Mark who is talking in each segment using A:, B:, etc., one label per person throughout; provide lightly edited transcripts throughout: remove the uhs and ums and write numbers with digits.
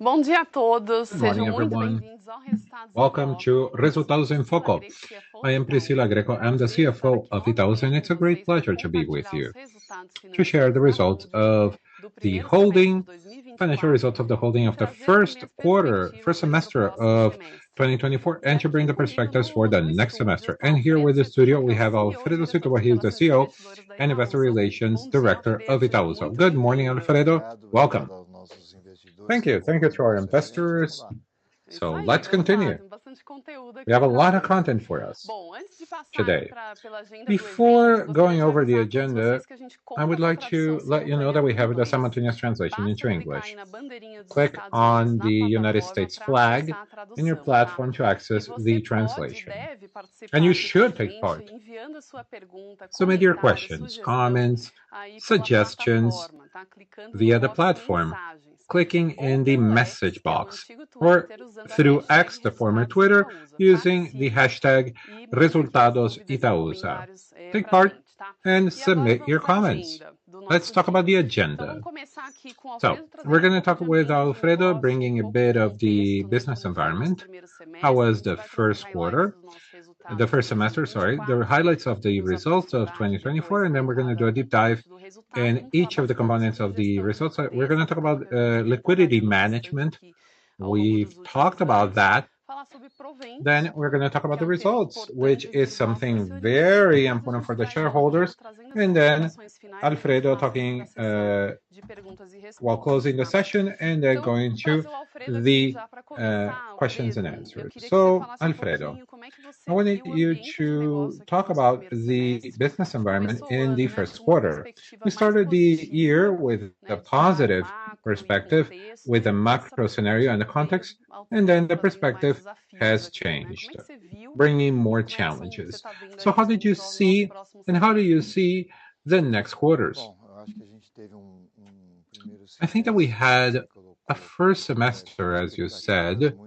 A: Bom dia a todos,
B: Good morning,
A: sejam muito
B: everyone.
A: bem-vindos ao Resultados em
B: Welcome
A: Foco.
B: to Resultados em Foco. I am Priscila Grecco. I'm the CFO of Itaúsa, and it's a great pleasure to be with you to share the results of the holding, financial results of the holding of the first semester of 2024, and to bring the perspectives for the next semester. And here with the studio, we have Alfredo Setubal, he is the CEO and Investor Relations Director of Itaúsa. Good morning, Alfredo. Welcome. Thank you. Thank you to our investors. So let's continue. We have a lot of content for us today. Before going over the agenda, I would like to let you know that we have the simultaneous translation into English. Click on the United States flag in your platform to access the translation. And you should take part. Submit your questions, comments, suggestions via the platform, clicking in the message box, or through X, the former Twitter, using the hashtag Resultados Itaúsa. Take part and submit your comments. Let's talk about the agenda. So, we're going to talk with Alfredo, bringing a bit of the business environment. How was the first semester, the highlights of the results of 2024, and then we're going to do a deep dive in each of the components of the results. We're going to talk about liquidity management. We've talked about that. Then we're going to talk about the results, which is something very important for the shareholders. And then Alfredo talking while closing the session, and then going to the questions and answers. So, Alfredo, I wanted you to talk about the business environment in the first quarter. We started the year with a positive perspective, with a macro scenario and the context, and then the perspective has changed, bringing more challenges. So how did you see, and how do you see the next quarters? I think that we had a first semester, as you said,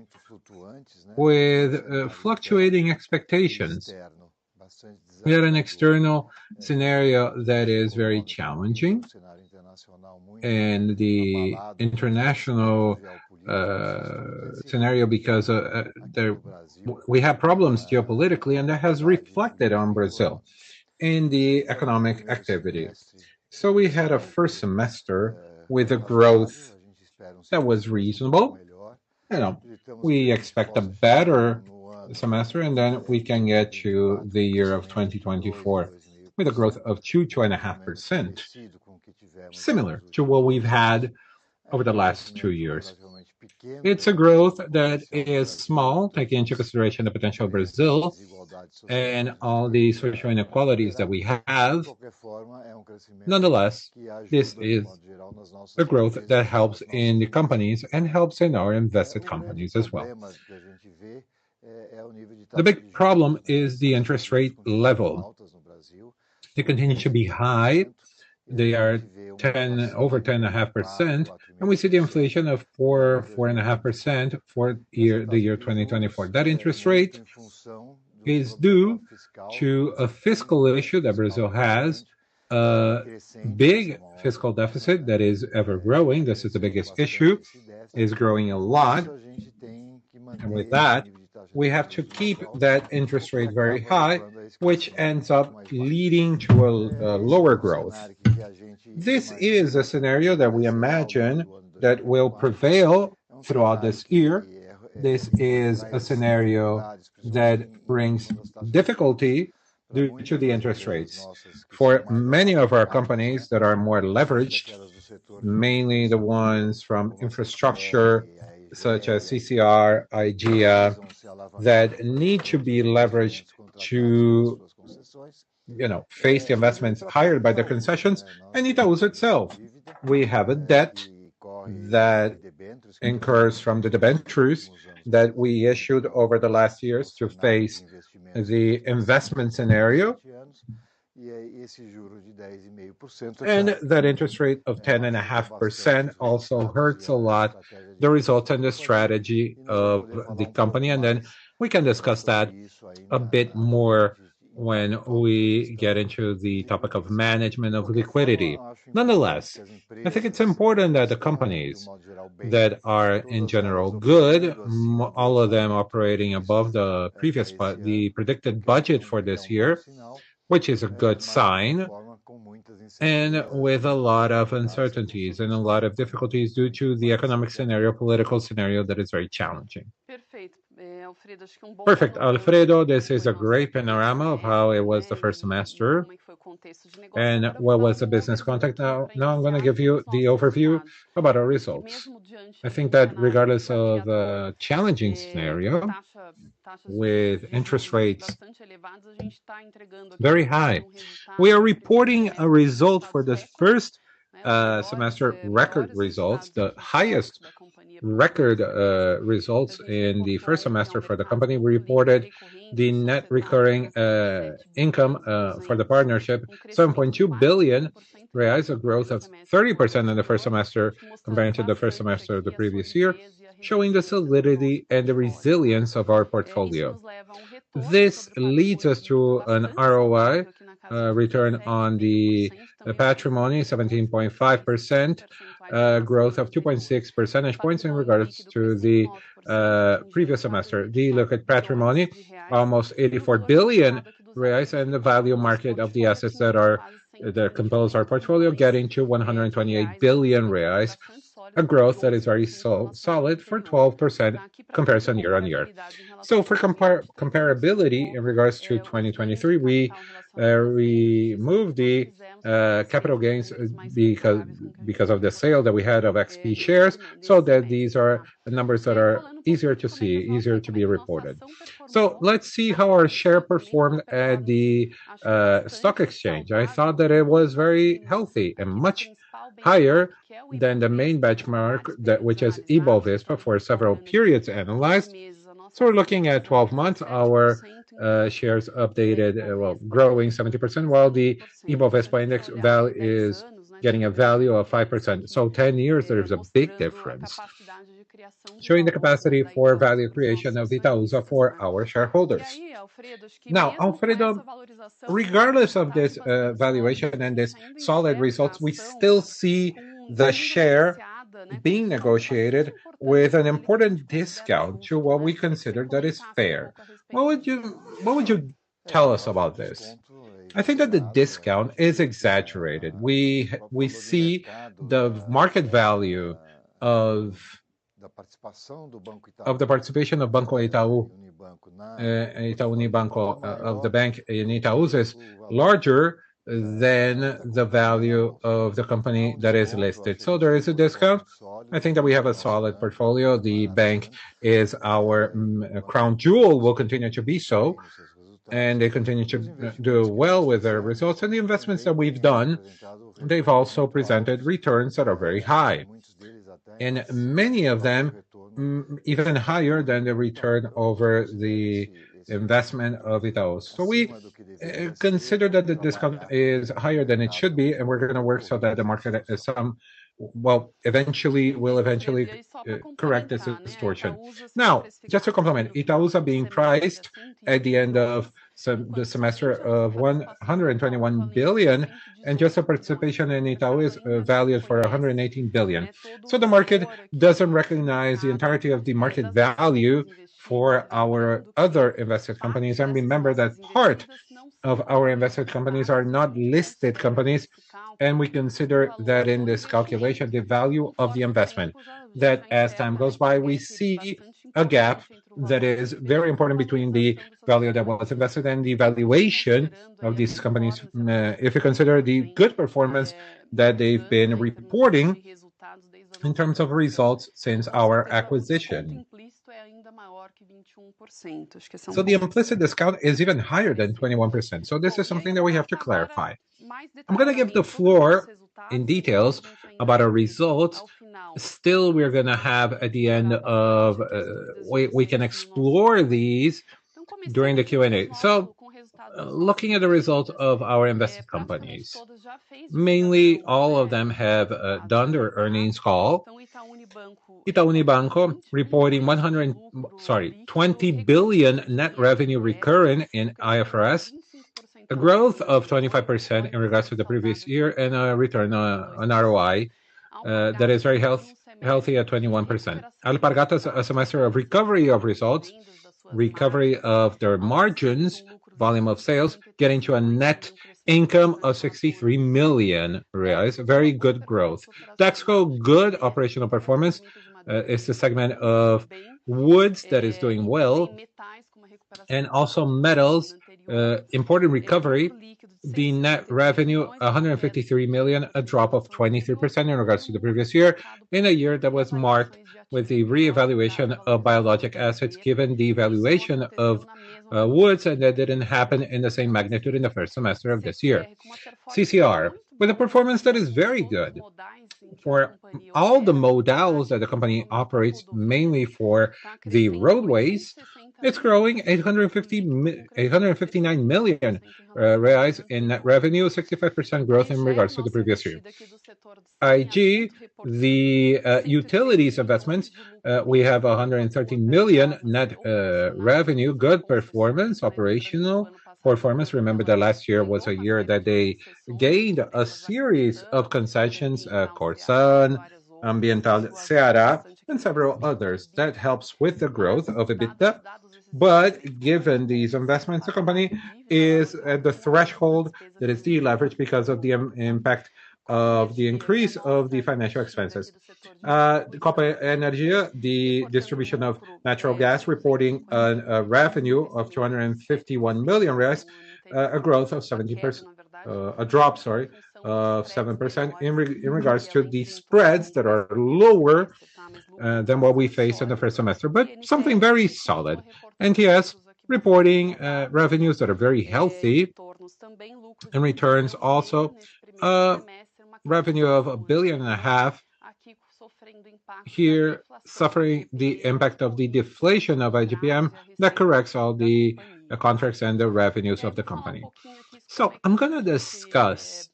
B: with fluctuating expectations. We had an external scenario that is very challenging, and the international scenario, because we have problems geopolitically, and that has reflected on Brazil in the economic activity. So we had a first semester with a growth that was reasonable. We expect a better semester, and then we can get to the year of 2024 with a growth of 2.5%, similar to what we've had over the last 2 years. It's a growth that is small, taking into consideration the potential of Brazil and all the social inequalities that we have. Nonetheless, this is a growth that helps in the companies and helps in our invested companies as well. The big problem is the interest rate level. They continue to be high. They are over 10.5%, and we see the inflation of 4.5% for the year 2024. That interest rate is due to a fiscal issue that Brazil has, a big fiscal deficit that is ever growing. This is the biggest issue, is growing a lot. And with that, we have to keep that interest rate very high, which ends up leading to a lower growth. This is a scenario that we imagine that will prevail throughout this year. This is a scenario that brings difficulty due to the interest rates. For many of our companies that are more leveraged, mainly the ones from infrastructure, such as CCR, IGEA, that need to be leveraged to face the investments hired by the concessions, and Itaúsa itself. We have a debt that incurs from the debentures that we issued over the last years to face the investment scenario. And that interest rate of 10.5% also hurts a lot the results and the strategy of the company. And then we can discuss that a bit more when we get into the topic of management of liquidity. Nonetheless, I think it's important that the companies that are in general good, all of them operating above the the predicted budget for this year, which is a good sign, and with a lot of uncertainties and a lot of difficulties due to the economic scenario, political scenario that is very challenging. Perfect, Alfredo. This is a great panorama of how it was the first semester and what was the business context. Now I'm going to give you the overview about our results. I think that regardless of a challenging scenario with interest rates very high, we are reporting a result for the first semester record results, the highest record results in the first semester for the company. We reported the net recurring income for the partnership, 7.2 billion reais, a growth of 30% in the first semester compared to the first semester of the previous year, showing the solidity and the resilience of our portfolio. This leads us to an ROI, return on the patrimony, 17.5%, growth of 2.6 percentage points in regards to the previous semester. The look at patrimony, almost 84 billion reais, and the value market of the assets that compose our portfolio, getting to 128 billion reais, a growth that is very solid for 12% comparison year on year. So for comparability in regards to 2023, we removed the capital gains because of the sale that we had of XP shares, so that these are numbers that are easier to see, easier to be reported. So let's see how our share performed at the stock exchange. I thought that it was very healthy and much higher than the main benchmark, which is Ibovespa, for several periods analyzed. So we're looking at 12 months, our shares updated, growing 70%, while the Ibovespa index value is getting a value of 5%. So 10 years, there's a big difference, showing the capacity for value creation of Itaúsa for our shareholders. Now, Alfredo, regardless of this valuation and this solid results, we still see the share being negotiated with an important discount to what we consider that is fair. What would you tell us about this? I think that the discount is exaggerated. We see the market value of the participation of Banco Itaú, Itaú Unibanco, of the bank in Itaúsa is larger than the value of the company that is listed. So there is a discount. I think that we have a solid portfolio. The bank is our crown jewel, will continue to be so, and they continue to do well with their results. And the investments that we've done, they've also presented returns that are very high, and many of them even higher than the return over the investment of Itaú. So we consider that the discount is higher than it should be, and we're going to work so that the market is eventually correct this distortion. Now, just to complement, Itaúsa being priced at the end of the semester of 121 billion, and just a participation in Itaú is valued for 118 billion. So the market doesn't recognize the entirety of the market value for our other invested companies. And remember that part of our invested companies are not listed companies, and we consider that in this calculation, the value of the investment, that as time goes by, we see a gap that is very important between the value that was invested and the valuation of these companies. If you consider the good performance that they've been reporting in terms of results since our acquisition. So the implicit discount is even higher than 21%. So this is something that we have to clarify. I'm going to give the floor in details about our results. Still, we're going to have at the end of, we can explore these during the Q&A. So looking at the results of our invested companies, mainly all of them have done their earnings call. Itaú Unibanco reporting 20 billion net revenue recurring in IFRS, a growth of 25% in regards to the previous year and a return on ROI that is very healthy at 21%. Alpargatas, a semester of recovery of results, recovery of their margins, volume of sales, getting to a net income of 63 million reais, very good growth. Dexco, good operational performance. It's the segment of woods that is doing well, and also metals, important recovery. The net revenue, 153 million, a drop of 23% in regards to the previous year, in a year that was marked with the reevaluation of biologic assets, given the evaluation of woods, and that didn't happen in the same magnitude in the first semester of this year. CCR, with a performance that is very good for all the modals that the company operates, mainly for the roadways. It's growing 859 million reais in net revenue, 65% growth in regards to the previous year. IG, the utilities investments, we have 113 million net revenue, good performance, operational performance. Remember that last year was a year that they gained a series of concessions, Corsan, Ambiental Ceará, and several others. That helps with the growth of EBITDA. But given these investments, the company is at the threshold that is deleveraged because of the impact of the increase of the financial expenses. Copa Energia, the distribution of natural gas, reporting a revenue of 251 million reais, a growth of 70%, a drop, sorry, of 7% in regards to the spreads that are lower than what we faced in the first semester, but something very solid. NTS reporting revenues that are very healthy, and returns also revenue of 1.5 billion, here suffering the impact of the deflation of IGPM that corrects all the contracts and the revenues of the company. So I'm going to discuss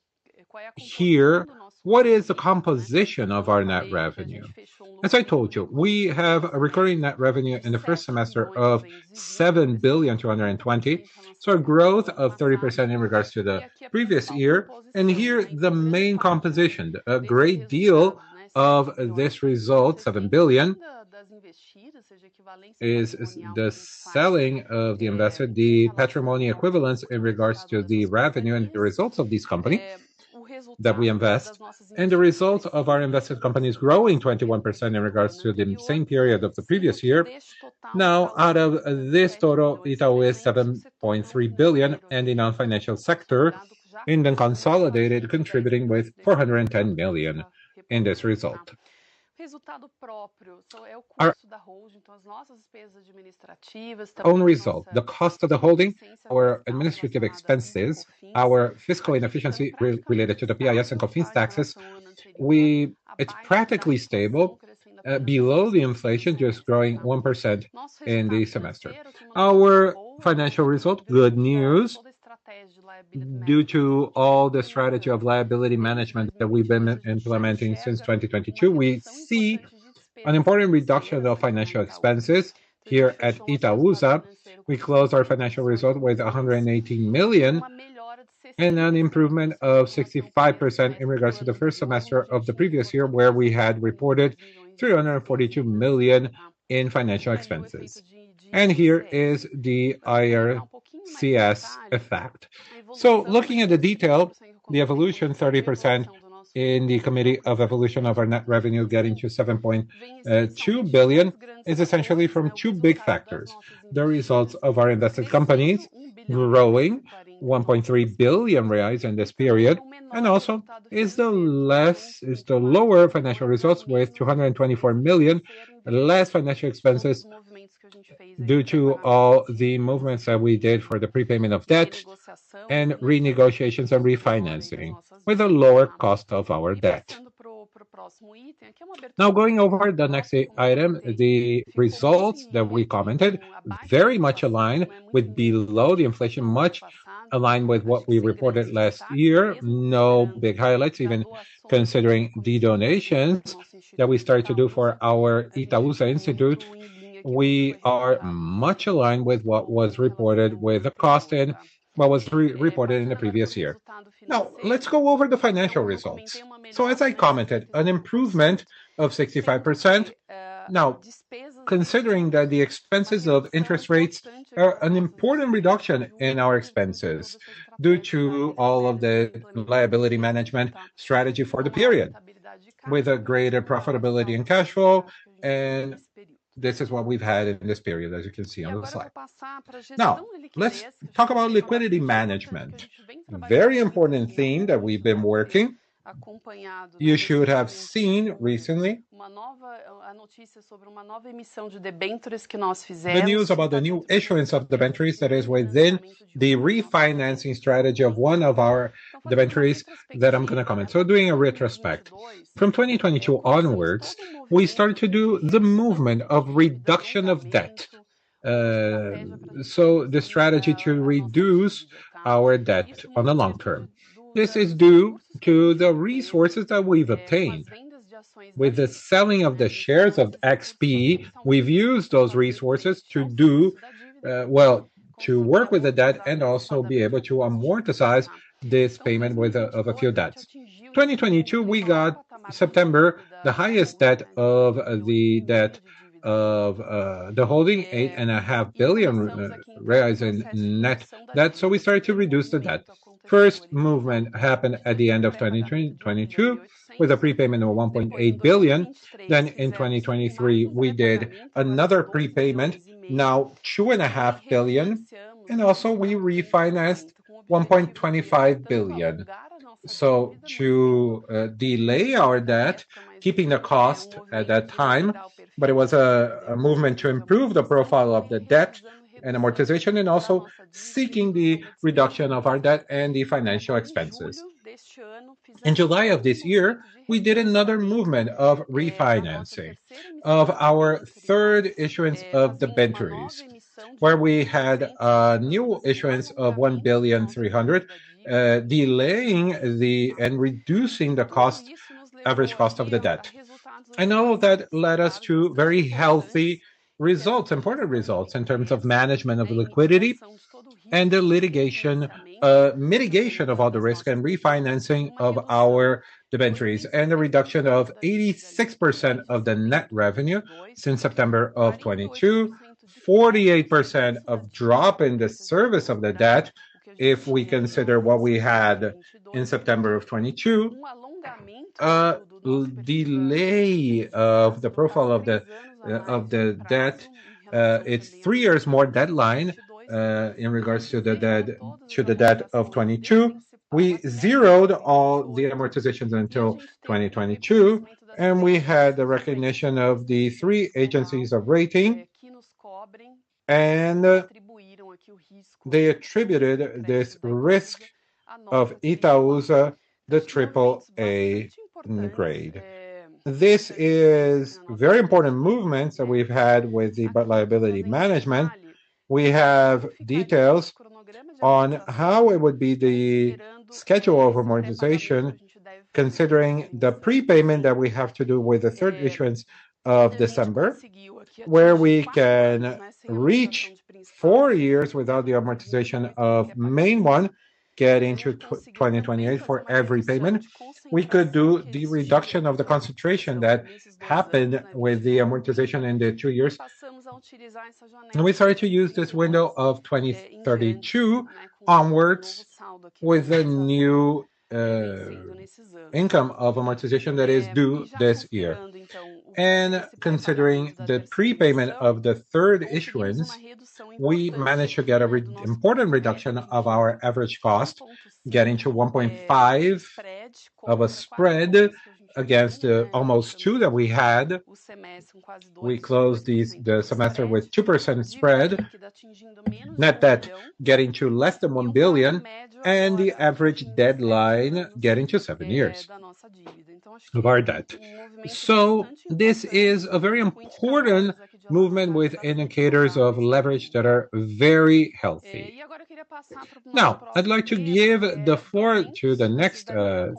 B: here what is the composition of our net revenue. As I told you, we have a recurring net revenue in the first semester of 7.22 billion, so a growth of 30% in regards to the previous year. And here, the main composition, a great deal of this result, 7 billion, is the selling of the invested, the patrimony equivalence in regards to the revenue and the results of this company that we invest, and the results of our invested companies growing 21% in regards to the same period of the previous year. Now, out of this total, Itaú is 7.3 billion, and the non-financial sector in the consolidated contributing with 410 million in this result. Our own result, the cost of the holding, our administrative expenses, our fiscal inefficiency related to the PIS and COFINS taxes, it's practically stable, below the inflation, just growing 1% in the semester. Our financial result, good news, due to all the strategy of liability management that we've been implementing since 2022, we see an important reduction of financial expenses here at Itaúsa. We closed our financial result with 118 million and an improvement of 65% in regards to the first semester of the previous year, where we had reported 342 million in financial expenses. And here is the IRCS effect. So looking at the detail, the evolution, 30% in the committee of evolution of our net revenue getting to 7.2 billion is essentially from two big factors. The results of our invested companies growing 1.3 billion reais in this period, and also is the lower financial results with 224 million less financial expenses due to all the movements that we did for the prepayment of debt and renegotiations and refinancing with a lower cost of our debt. Now, going over the next item, the results that we commented, very much aligned with below the inflation, much aligned with what we reported last year. No big highlights, even considering the donations that we started to do for our Itaúsa Institute. We are much aligned with what was reported with the cost and what was reported in the previous year. Now, let's go over the financial results. So, as I commented, an improvement of 65%. Now, considering that the expenses of interest rates are an important reduction in our expenses due to all of the liability management strategy for the period, with a greater profitability and cash flow, and this is what we've had in this period, as you can see on the slide. Now, let's talk about liquidity management. Very important theme that we've been working. You should have seen recently the news about the new issuance of debentures that is within the refinancing strategy of one of our debentures that I'm going to comment. So doing a retrospect. From 2022 onwards, we started to do the movement of reduction of debt. So the strategy to reduce our debt on the long term. This is due to the resources that we've obtained. With the selling of the shares of XP, we've used those resources to do, to work with the debt and also be able to amortize this payment of a few debts. 2022, we got September, the highest debt of the debt of the holding, 8.5 billion reais in net debt. So we started to reduce the debt. First movement happened at the end of 2022 with a prepayment of 1.8 billion. Then in 2023, we did another prepayment, now 2.5 billion. And also we refinanced 1.25 billion. So to delay our debt, keeping the cost at that time, but it was a movement to improve the profile of the debt and amortization, and also seeking the reduction of our debt and the financial expenses. In July of this year, we did another movement of refinancing of our third issuance of debentures, where we had a new issuance of 1.3 billion, delaying and reducing the average cost of the debt. And all of that led us to very healthy results, important results in terms of management of liquidity and the mitigation of all the risk and refinancing of our debentures, and a reduction of 86% of the net revenue since September of 22, 48% of drop in the service of the debt, if we consider what we had in September of 22, delay of the profile of the debt. It's 3 years more deadline in regards to the debt of 22. We zeroed all the amortizations until 2022, and we had the recognition of the 3 agencies of rating, and they attributed this risk of Itaúsa the AAA grade. This is very important movements that we've had with the liability management. We have details on how it would be the schedule of amortization, considering the prepayment that we have to do with the third issuance of December, where we can reach 4 years without the amortization of main one, get into 2028 for every payment. We could do the reduction of the concentration that happened with the amortization in the 2 years. And we started to use this window of 2032 onwards with a new income of amortization that is due this year. And considering the prepayment of the third issuance, we managed to get an important reduction of our average cost, getting to 1.5 of a spread against almost 2 that we had. We closed the semester with 2% spread, net debt getting to less than 1 billion, and the average deadline getting to 7 years of our debt. So this is a very important movement with indicators of leverage that are very healthy. Now, I'd like to give the floor to the next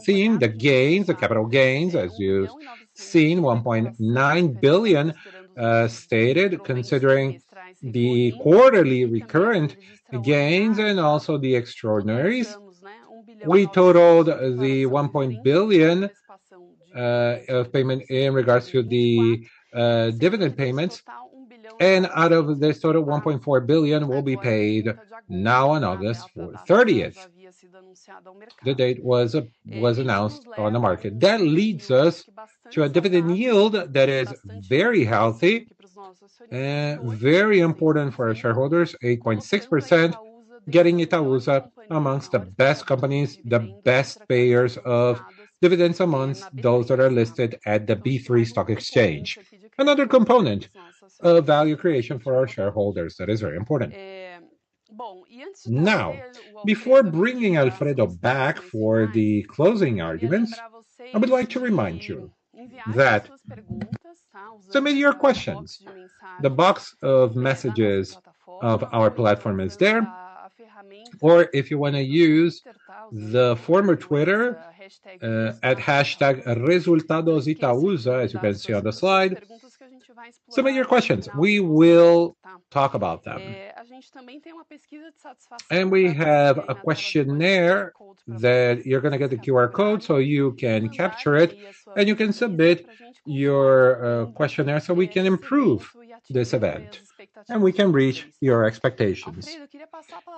B: theme, the gains, the capital gains, as you've seen, 1.9 billion stated, considering the quarterly recurrent gains and also the extraordinaries. We totaled the 1 billion of payment in regards to the dividend payments. And out of this total, 1.4 billion will be paid now on August 30th. The date was announced on the market. That leads us to a dividend yield that is very healthy and very important for our shareholders, 8.6%, getting Itaúsa amongst the best companies, the best payers of dividends amongst those that are listed at the B3 stock exchange. Another component of value creation for our shareholders that is very important. Now, before bringing Alfredo back for the closing arguments, I would like to remind you that submit your questions. The box of messages of our platform is there. Or if you want to use the former Twitter at hashtag Resultados Itaúsa, as you can see on the slide, submit your questions. We will talk about them. And we have a questionnaire that you're going to get the QR code so you can capture it and you can submit your questionnaire so we can improve this event and we can reach your expectations.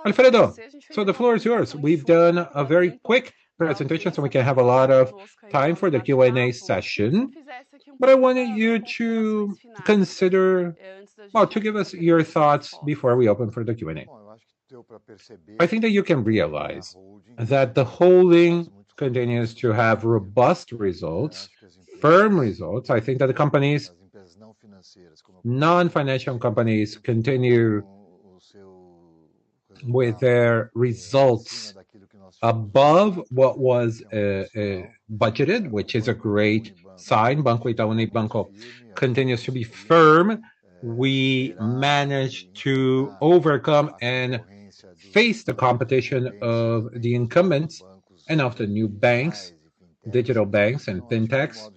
B: Alfredo, so the floor is yours. We've done a very quick presentation so we can have a lot of time for the Q&A session. But I wanted you to consider, to give us your thoughts before we open for the Q&A. I think that you can realize that the holding continues to have robust results, firm results. I think that the companies, non-financial companies, continue with their results above what was budgeted, which is a great sign. Banco Itaú Unibanco continues to be firm. We managed to overcome and face the competition of the incumbents and of the new banks, digital banks and fintechs.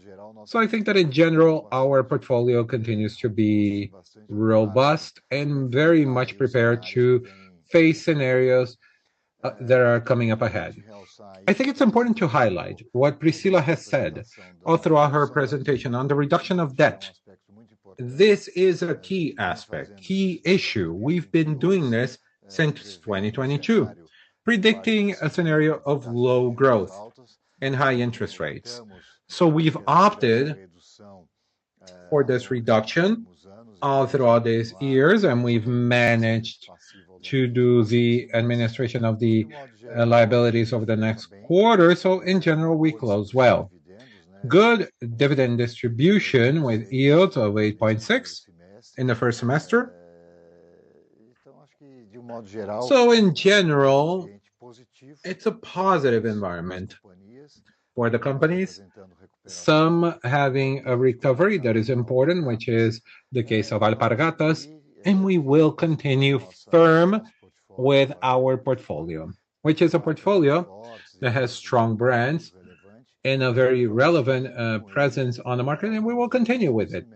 B: So I think that in general, our portfolio continues to be robust and very much prepared to face scenarios that are coming up ahead. I think it's important to highlight what Priscila has said all throughout her presentation on the reduction of debt. This is a key aspect, key issue. We've been doing this since 2022, predicting a scenario of low growth and high interest rates. So we've opted for this reduction all throughout these years, and we've managed to do the administration of the liabilities over the next quarter. So in general, we close well. Good dividend distribution with yields of 8.6 in the first semester. So in general, it's a positive environment for the companies. Some having a recovery that is important, which is the case of Alpargatas, and we will continue firm with our portfolio, which is a portfolio that has strong brands and a very relevant presence on the market, and we will continue with it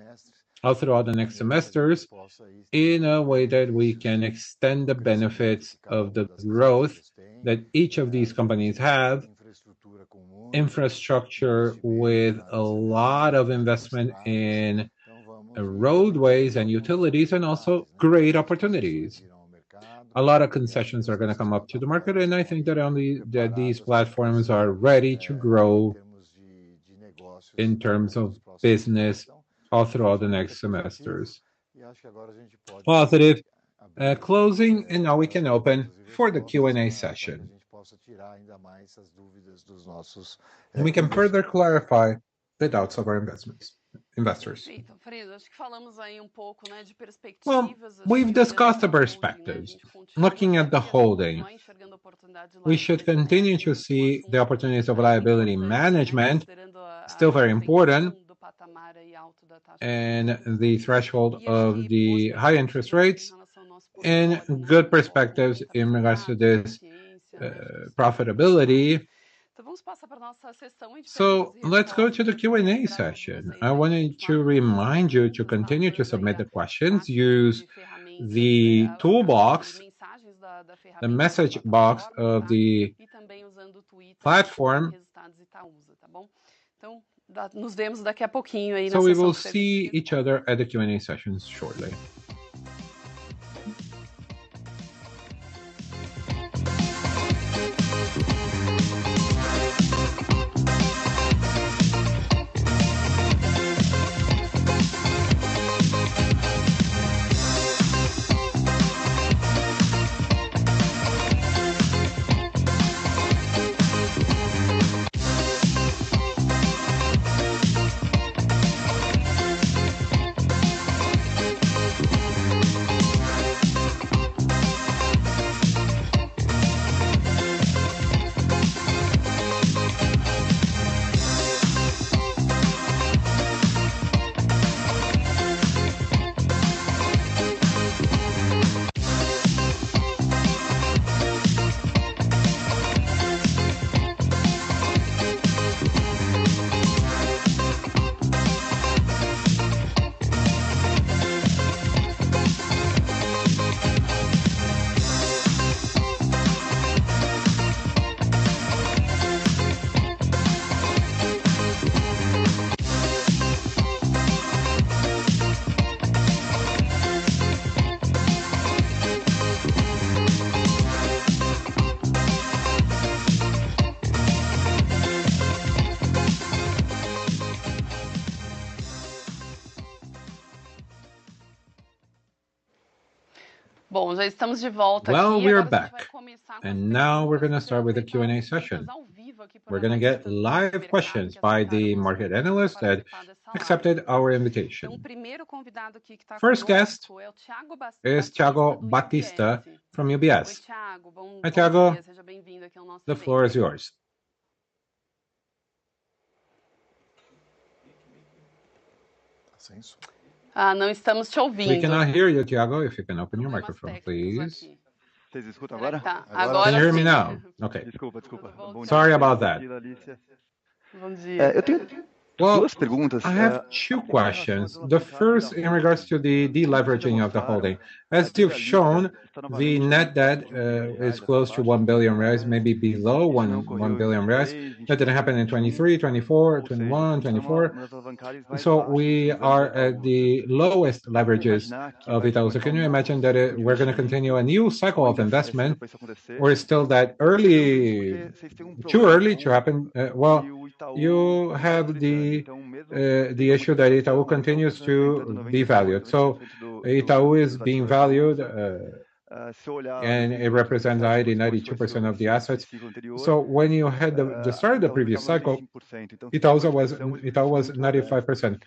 B: all throughout the next semesters in a way that we can extend the benefits of the growth that each of these companies have, infrastructure with a lot of investment in roadways and utilities, and also great opportunities. A lot of concessions are going to come up to the market, and I think that these platforms are ready to grow in terms of business all throughout the next semesters. Positive closing, and now we can open for the Q&A session. And we can further clarify the doubts of our investors. Well, we've discussed the perspectives. Looking at the holding, we should continue to see the opportunities of liability management, still very important, and the threshold of the high interest rates, and good perspectives in regards to this profitability. So let's go to the Q&A session. I wanted to remind you to continue to submit the questions. Use the toolbox, the message box of the platform. So we will see each other at the Q&A sessions shortly.
A: Bom, já estamos de volta
B: Well,
A: aqui.
B: we're back. And now we're going to start with the Q&A session. We're going to get live questions by the market analysts that accepted our invitation. First guest is Thiago Batista from UBS. Hi, Thiago. The floor is yours.
A: Não estamos te ouvindo.
B: We cannot hear you, Thiago. If you can open your microphone, please.
C: Vocês escutam agora?
A: Agora
B: Can you hear me
A: sim.
B: now? Okay.
C: Desculpa. Bom dia.
B: Sorry about that.
A: Bom dia.
C: Eu tenho
B: Well,
C: duas perguntas.
B: I have two questions. The first in regards to the deleveraging of the holding. As you've shown, the net debt is close to 1 billion reais, maybe below 1 billion reais. That didn't happen in 23, 24, 21, 24. So we are at the lowest leverages of Itaúsa. Can you imagine that we're going to continue a new cycle of investment, or is still that too early to happen? Well, you have the issue that Itaú continues to be valued. So Itaú is being valued, and it represents 92% of the assets. So when you had the start of the previous cycle, Itaú was 95%.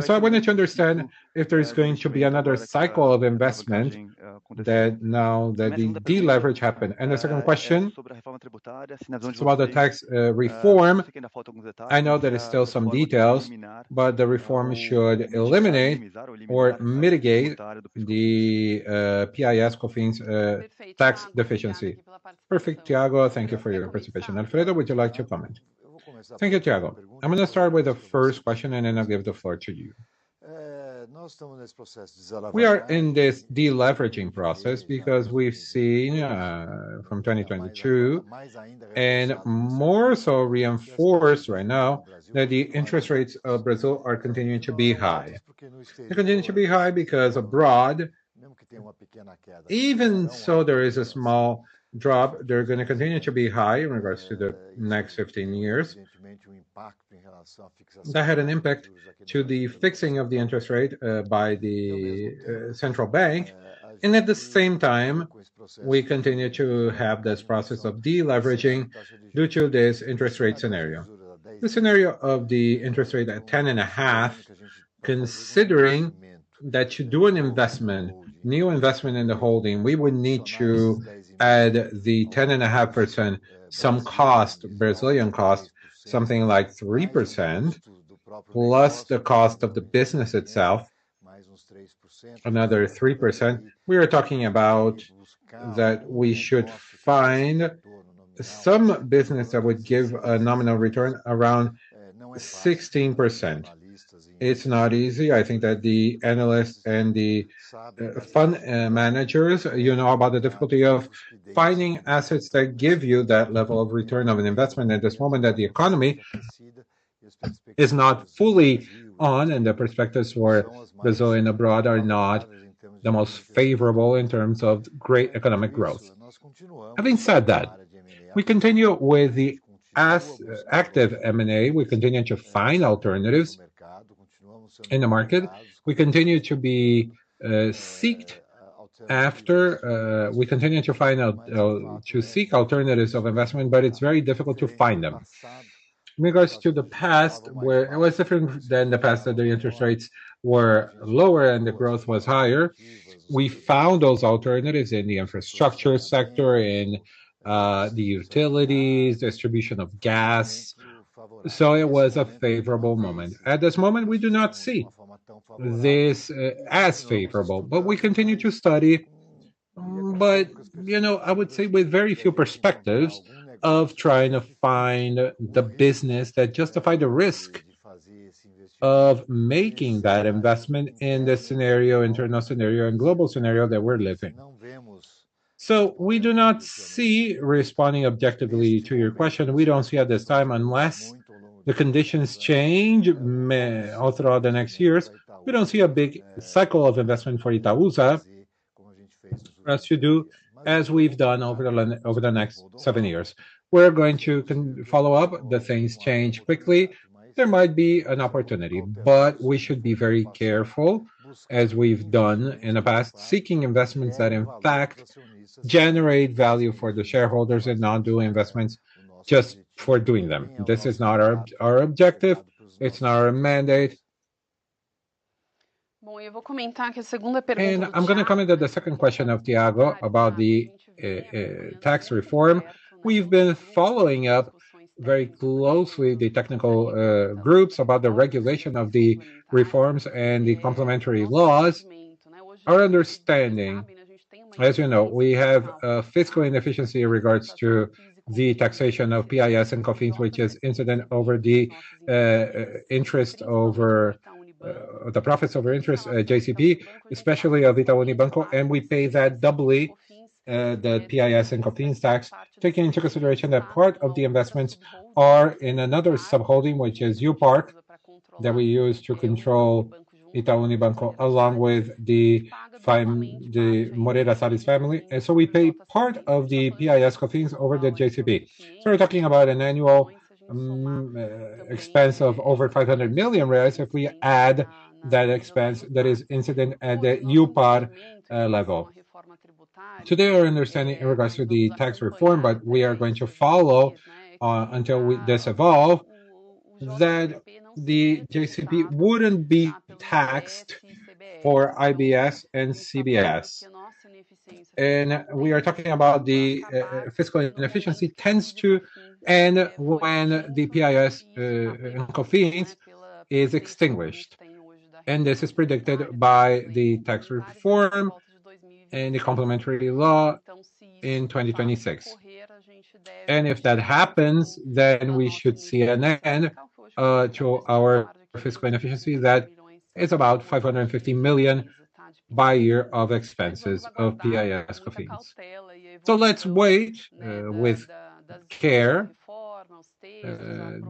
B: So I wanted to understand if there is going to be another cycle of investment that now that the deleverage happened. And the second question is about the tax reform. I know there is still some details, but the reform should eliminate or mitigate the PIS/COFINS tax deficiency. Perfect, Thiago. Thank you for your participation. Alfredo, would you like to comment? Thank you, Thiago. I'm going to start with the first question, and then I'll give the floor to you. We are in this deleveraging process because we've seen from 2022 and more so reinforced right now that the interest rates of Brazil are continuing to be high. They continue to be high because abroad, even so there is a small drop, they're going to continue to be high in regards to the next 15 years. That had an impact to the fixing of the interest rate by the central bank. And at the same time, we continue to have this process of deleveraging due to this interest rate scenario. The scenario of the interest rate at 10.5, considering that to do an investment, new investment in the holding, we would need to add the 10.5%, some cost, Brazilian cost, something like 3%, plus the cost of the business itself, another 3%. We are talking about that we should find some business that would give a nominal return around 16%. It's not easy. I think that the analysts and the fund managers, you know about the difficulty of finding assets that give you that level of return of an investment at this moment that the economy is not fully on, and the perspectives for Brazil and abroad are not the most favorable in terms of great economic growth. Having said that, we continue with the active M&A. We continue to find alternatives in the market. We continue to be seeked after. We continue to find out to seek alternatives of investment, but it's very difficult to find them. In regards to the past, where it was different than the past, that the interest rates were lower and the growth was higher, we found those alternatives in the infrastructure sector, in the utilities, distribution of gas. So it was a favorable moment. At this moment, we do not see this as favorable, but we continue to study. But, I would say with very few perspectives of trying to find the business that justify the risk of making that investment in the scenario, internal scenario, and global scenario that we're living. So we do not see, responding objectively to your question, we don't see at this time, unless the conditions change all throughout the next years, we don't see a big cycle of investment for Itaúsa for us to do as we've done over the next 7 years. We're going to follow up. The things change quickly. There might be an opportunity, but we should be very careful, as we've done in the past, seeking investments that in fact generate value for the shareholders and not do investments just for doing them. This is not our objective. It's not our mandate. And I'm going to comment on the second question of Tiago about the tax reform. We've been following up very closely the technical groups about the regulation of the reforms and the complementary laws. Our understanding, as you know, we have fiscal inefficiency in regards to the taxation of PIS and COFINS, which is incident over the interest over the profits over interest, JCP, especially of Itaú Unibanco, and we pay that doubly, the PIS and COFINS tax, taking into consideration that part of the investments are in another subholding, which is UPARC, that we use to control Itaú Unibanco, along with the Moreira Salles family. And so we pay part of the PIS COFINS over the JCP. So we're talking about an annual expense of over 500 million reais if we add that expense that is incident at the UPAR level. Today, our understanding in regards to the tax reform, but we are going to follow until this evolve, that the JCP wouldn't be taxed for IBS and CBS. And we are talking about the fiscal inefficiency tends to end when the PIS and COFINS is extinguished. And this is predicted by the tax reform and the complementary law in 2026. And if that happens, then we should see an end to our fiscal inefficiency that is about 550 million by year of expenses of PIS COFINS. So let's wait with care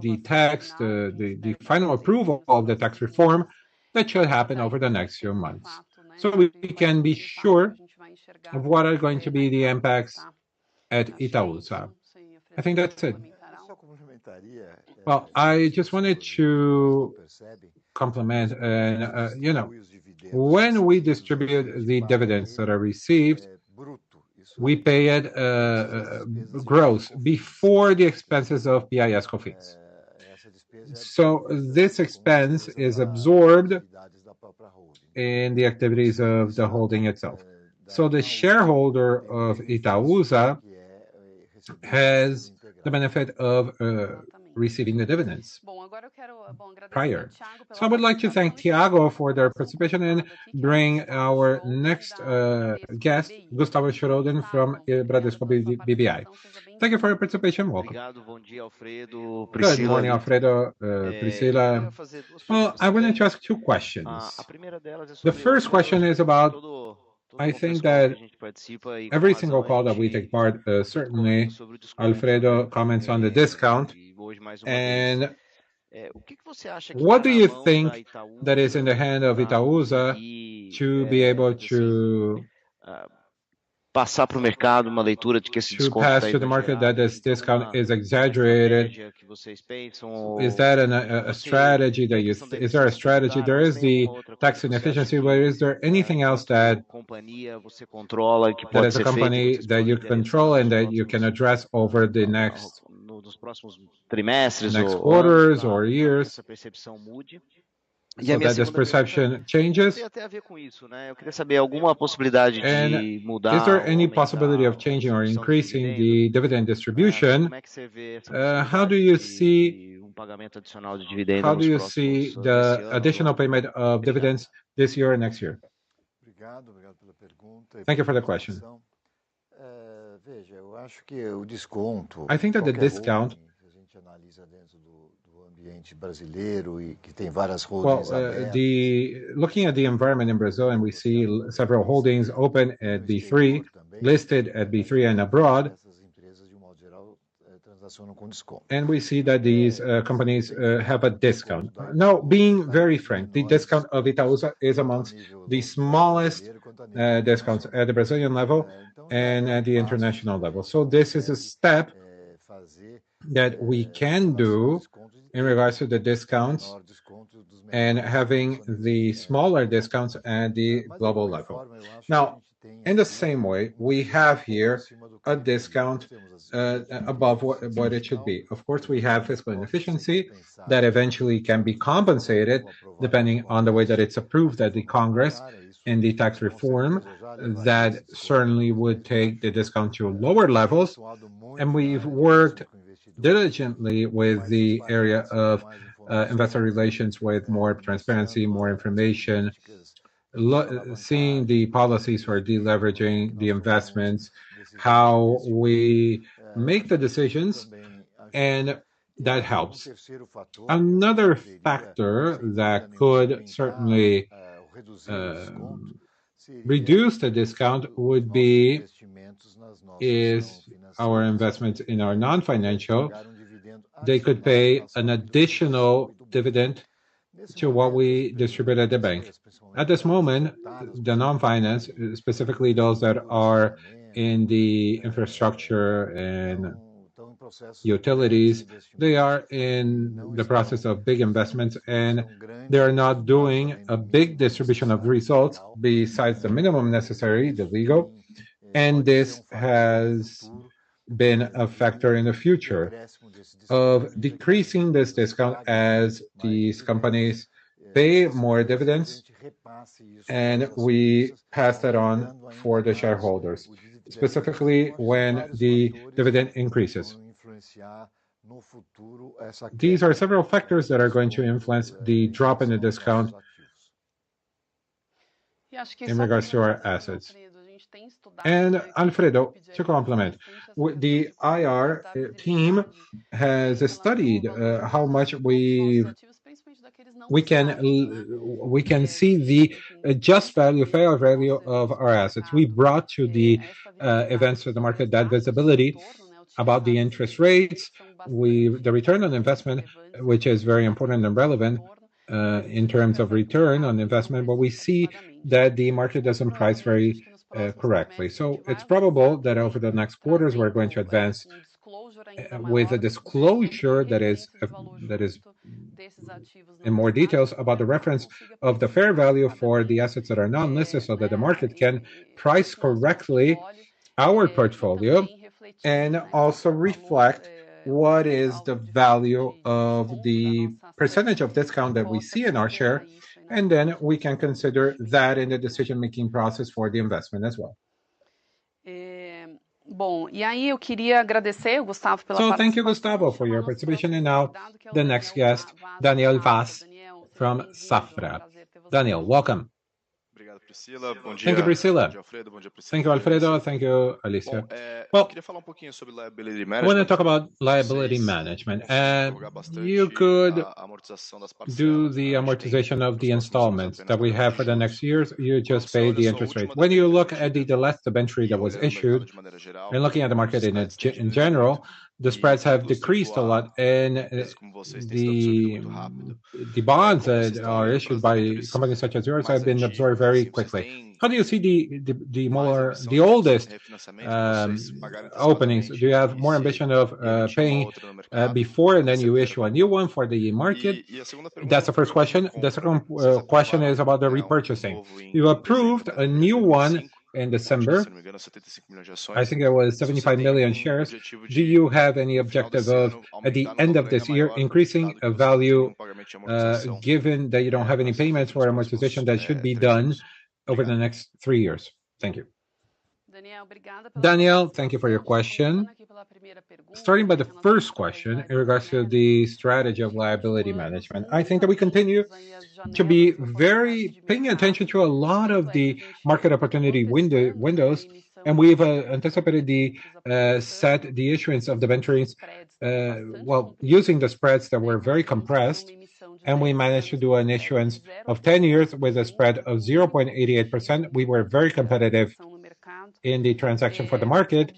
B: the text, the final approval of the tax reform that should happen over the next few months. So we can be sure of what are going to be the impacts at Itaúsa. I think that's it. Well, I just wanted to compliment, and when we distribute the dividends that are received, we pay it gross before the expenses of PIS COFINS. So this expense is absorbed in the activities of the holding itself. So the shareholder of Itaúsa has the benefit of receiving the dividends prior. So I would like to thank Thiago for their participation and bring our next guest, Gustavo Schroden from Bradesco BBI. Thank you for your participation. Welcome. Good morning, Alfredo, Priscila. Well, I wanted to ask two questions. The first question is about, I think that every single call that we take part, certainly Alfredo comments on the discount. And what do you think that is in the hand of Itaúsa to be able to pass to the market that this discount is exaggerated? Is that a strategy that is there a strategy? There is the tax inefficiency, but is there anything else that as a company that you control and that you can address over the next quarters or years, so that this perception changes? And is there any possibility of changing or increasing the dividend distribution? How do you see the additional payment of dividends this year and next year? Thank you for the question. I think that the discount, looking at the environment in Brazil, and we see several holdings open at B3, listed at B3 and abroad, and we see that these companies have a discount. Now, being very frank, the discount of Itaúsa is amongst the smallest discounts at the Brazilian level and at the international level. So this is a step that we can do in regards to the discounts and having the smaller discounts at the global level. Now, in the same way, we have here a discount above what it should be. Of course, we have fiscal inefficiency that eventually can be compensated depending on the way that it's approved at the Congress in the tax reform. That certainly would take the discount to lower levels. And we've worked diligently with the area of investor relations with more transparency, more information, seeing the policies for deleveraging the investments, how we make the decisions, and that helps. Another factor that could certainly reduce the discount would be our investments in our non-financial. They could pay an additional dividend to what we distribute at the bank. At this moment, the non-finance, specifically those that are in the infrastructure and utilities, they are in the process of big investments, and they are not doing a big distribution of results besides the minimum necessary, the legal, and this has been a factor in the future of decreasing this discount as these companies pay more dividends, and we pass that on for the shareholders, specifically when the dividend increases. These are several factors that are going to influence the drop in the discount in regards to our assets. And Alfredo, to complement, the IR team has studied how much we can see the just value, fair value of our assets. We brought to the events of the market that visibility about the interest rates, the return on investment, which is very important and relevant in terms of return on investment, but we see that the market doesn't price very correctly. So it's probable that over the next quarters, we're going to advance with a disclosure that is in more details about the reference of the fair value for the assets that are non-listed, so that the market can price correctly our portfolio and also reflect what is the value of the percentage of discount that we see in our share, and then we can consider that in the decision-making process for the investment as well.
A: Bom, e aí eu queria agradecer, Gustavo, pela
B: So
A: participação.
B: thank you, Gustavo, for your participation. And now the next guest, Daniel Vaz from Safra. Daniel, welcome.
D: Obrigado, Priscila. Bom dia.
B: Thank you, Priscilla.
D: Bom dia, Alfredo. Bom dia, Priscila.
B: Thank you, Alfredo. Thank you, Alicia.
D: Bom, eu
B: Well,
D: queria falar pouquinho sobre liability
B: I
D: management.
B: want to talk about liability management. You could
D: A amortização das parcelas,
B: do the
D: né? A gente tem
B: amortization of the
D: os próximos
B: installments
D: anos
B: that we
D: apenas
B: have for the
D: juros.
B: next years. You just
D: Quando você
B: pay
D: olha
B: the
D: só a
B: interest rate.
D: última
B: When you look
D: debênture
B: at the last debenture that was
D: olhando o mercado
B: issued,
D: de maneira geral,
B: and looking at the market
D: os
B: in
D: spreads têm
B: in
D: diminuído
B: general,
D: muito.
B: the spreads have
D: Inclusive,
B: decreased a lot, and
D: empresas como vocês têm sido absorvido muito rápido.
B: the bonds
D: Como vocês
B: that
D: estão
B: are
D: olhando
B: issued
D: para as
B: by
D: debêntures
B: companies such as yours
D: mais
B: have been absorbed
D: antigas,
B: very
D: assim, vocês
B: quickly.
D: têm
B: How do you see the
D: mais
B: more
D: ambição
B: the
D: de
B: oldest
D: refinanciamento, vocês pagarem
B: openings?
D: antecipadamente
B: Do you have
D: e
B: more
D: se
B: ambition of
D: emitir uma
B: paying
D: outra no mercado,
B: before and then you
D: etc.
B: issue a new one for the market?
D: E a segunda pergunta
B: That's the
D: é sobre
B: first
D: a opção de
B: question. The second
D: compra. Vocês
B: question is
D: aprovaram,
B: about the
D: né,
B: repurchasing.
D: novo em
B: You
D: dezembro
B: approved a
D: de
B: new one
D: 2025,
B: in
D: onde,
B: December.
D: se não me engano, 75 milhões de ações.
B: I think it was
D: Se você
B: 75
D: tem
B: million
D: algum
B: shares.
D: objetivo
B: Do
D: de,
B: you have any
D: no final
B: objective
D: desse
B: of,
D: ano,
B: at the
D: aumentar no
B: end of
D: valor
B: this
D: ainda
B: year,
D: maior,
B: increasing
D: dado que
B: a
D: você não tem
B: value,
D: nenhum pagamento de amortização
B: given that you don't have any payments for amortization that should be done over the next 3 years? Thank you. Daniel, thank you for your question. Starting by the first question in regards to the strategy of liability management, I think that we continue to be very paying attention to a lot of the market opportunity windows, and we've anticipated the set the issuance of the debentures, using the spreads that were very compressed, and we managed to do an issuance of 10 years with a spread of 0.88%. We were very competitive in the transaction for the market,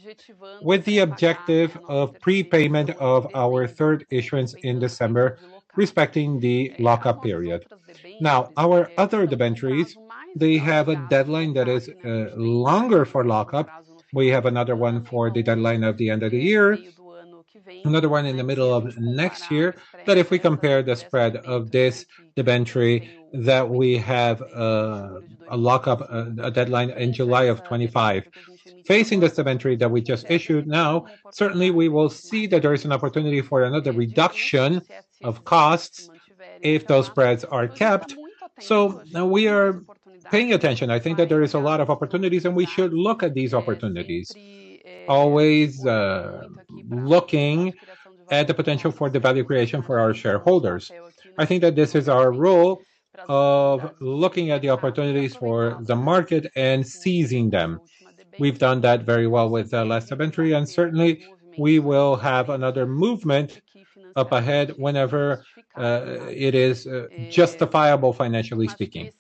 B: with the objective of prepayment of our third issuance in December, respecting the lockup period. Now, our other debentures, they have a deadline that is longer for lockup. We have another one for the deadline of the end of the year, another one in the middle of next year, that if we compare the spread of this debenture, that we have a lockup, a deadline in July of 25. Facing this debenture that we just issued now, certainly we will see that there is an opportunity for another reduction of costs if those spreads are kept. So now we are paying attention. I think that there is a lot of opportunities, and we should look at these opportunities, always looking at the potential for the value creation for our shareholders. I think that this is our role of looking at the opportunities for the market and seizing them. We've done that very well with the last debenture, and certainly we will have another movement up ahead whenever it is justifiable financially speaking.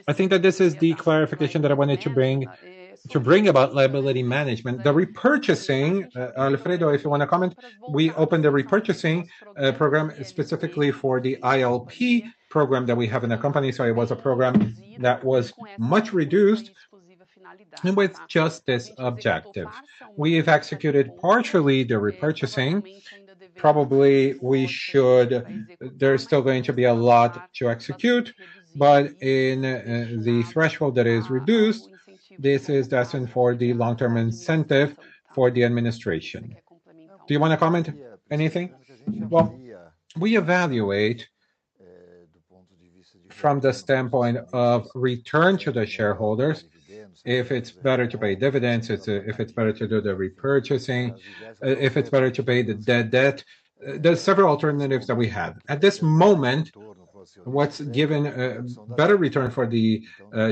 B: I think that this is the clarification that I wanted to bring about liability management. The repurchasing, Alfredo, if you want to comment, we opened the repurchasing program specifically for the ILP program that we have in the company. So it was a program that was much reduced and with just this objective. We've executed partially the repurchasing. Probably there's still going to be a lot to execute, but in the threshold that is reduced, this is destined for the long-term incentive for the administration. Do you want to comment anything? Well, we evaluate from the standpoint of return to the shareholders, if it's better to pay dividends, if it's better to do the repurchasing, if it's better to pay the debt. There's several alternatives that we have. At this moment, what's given a better return for the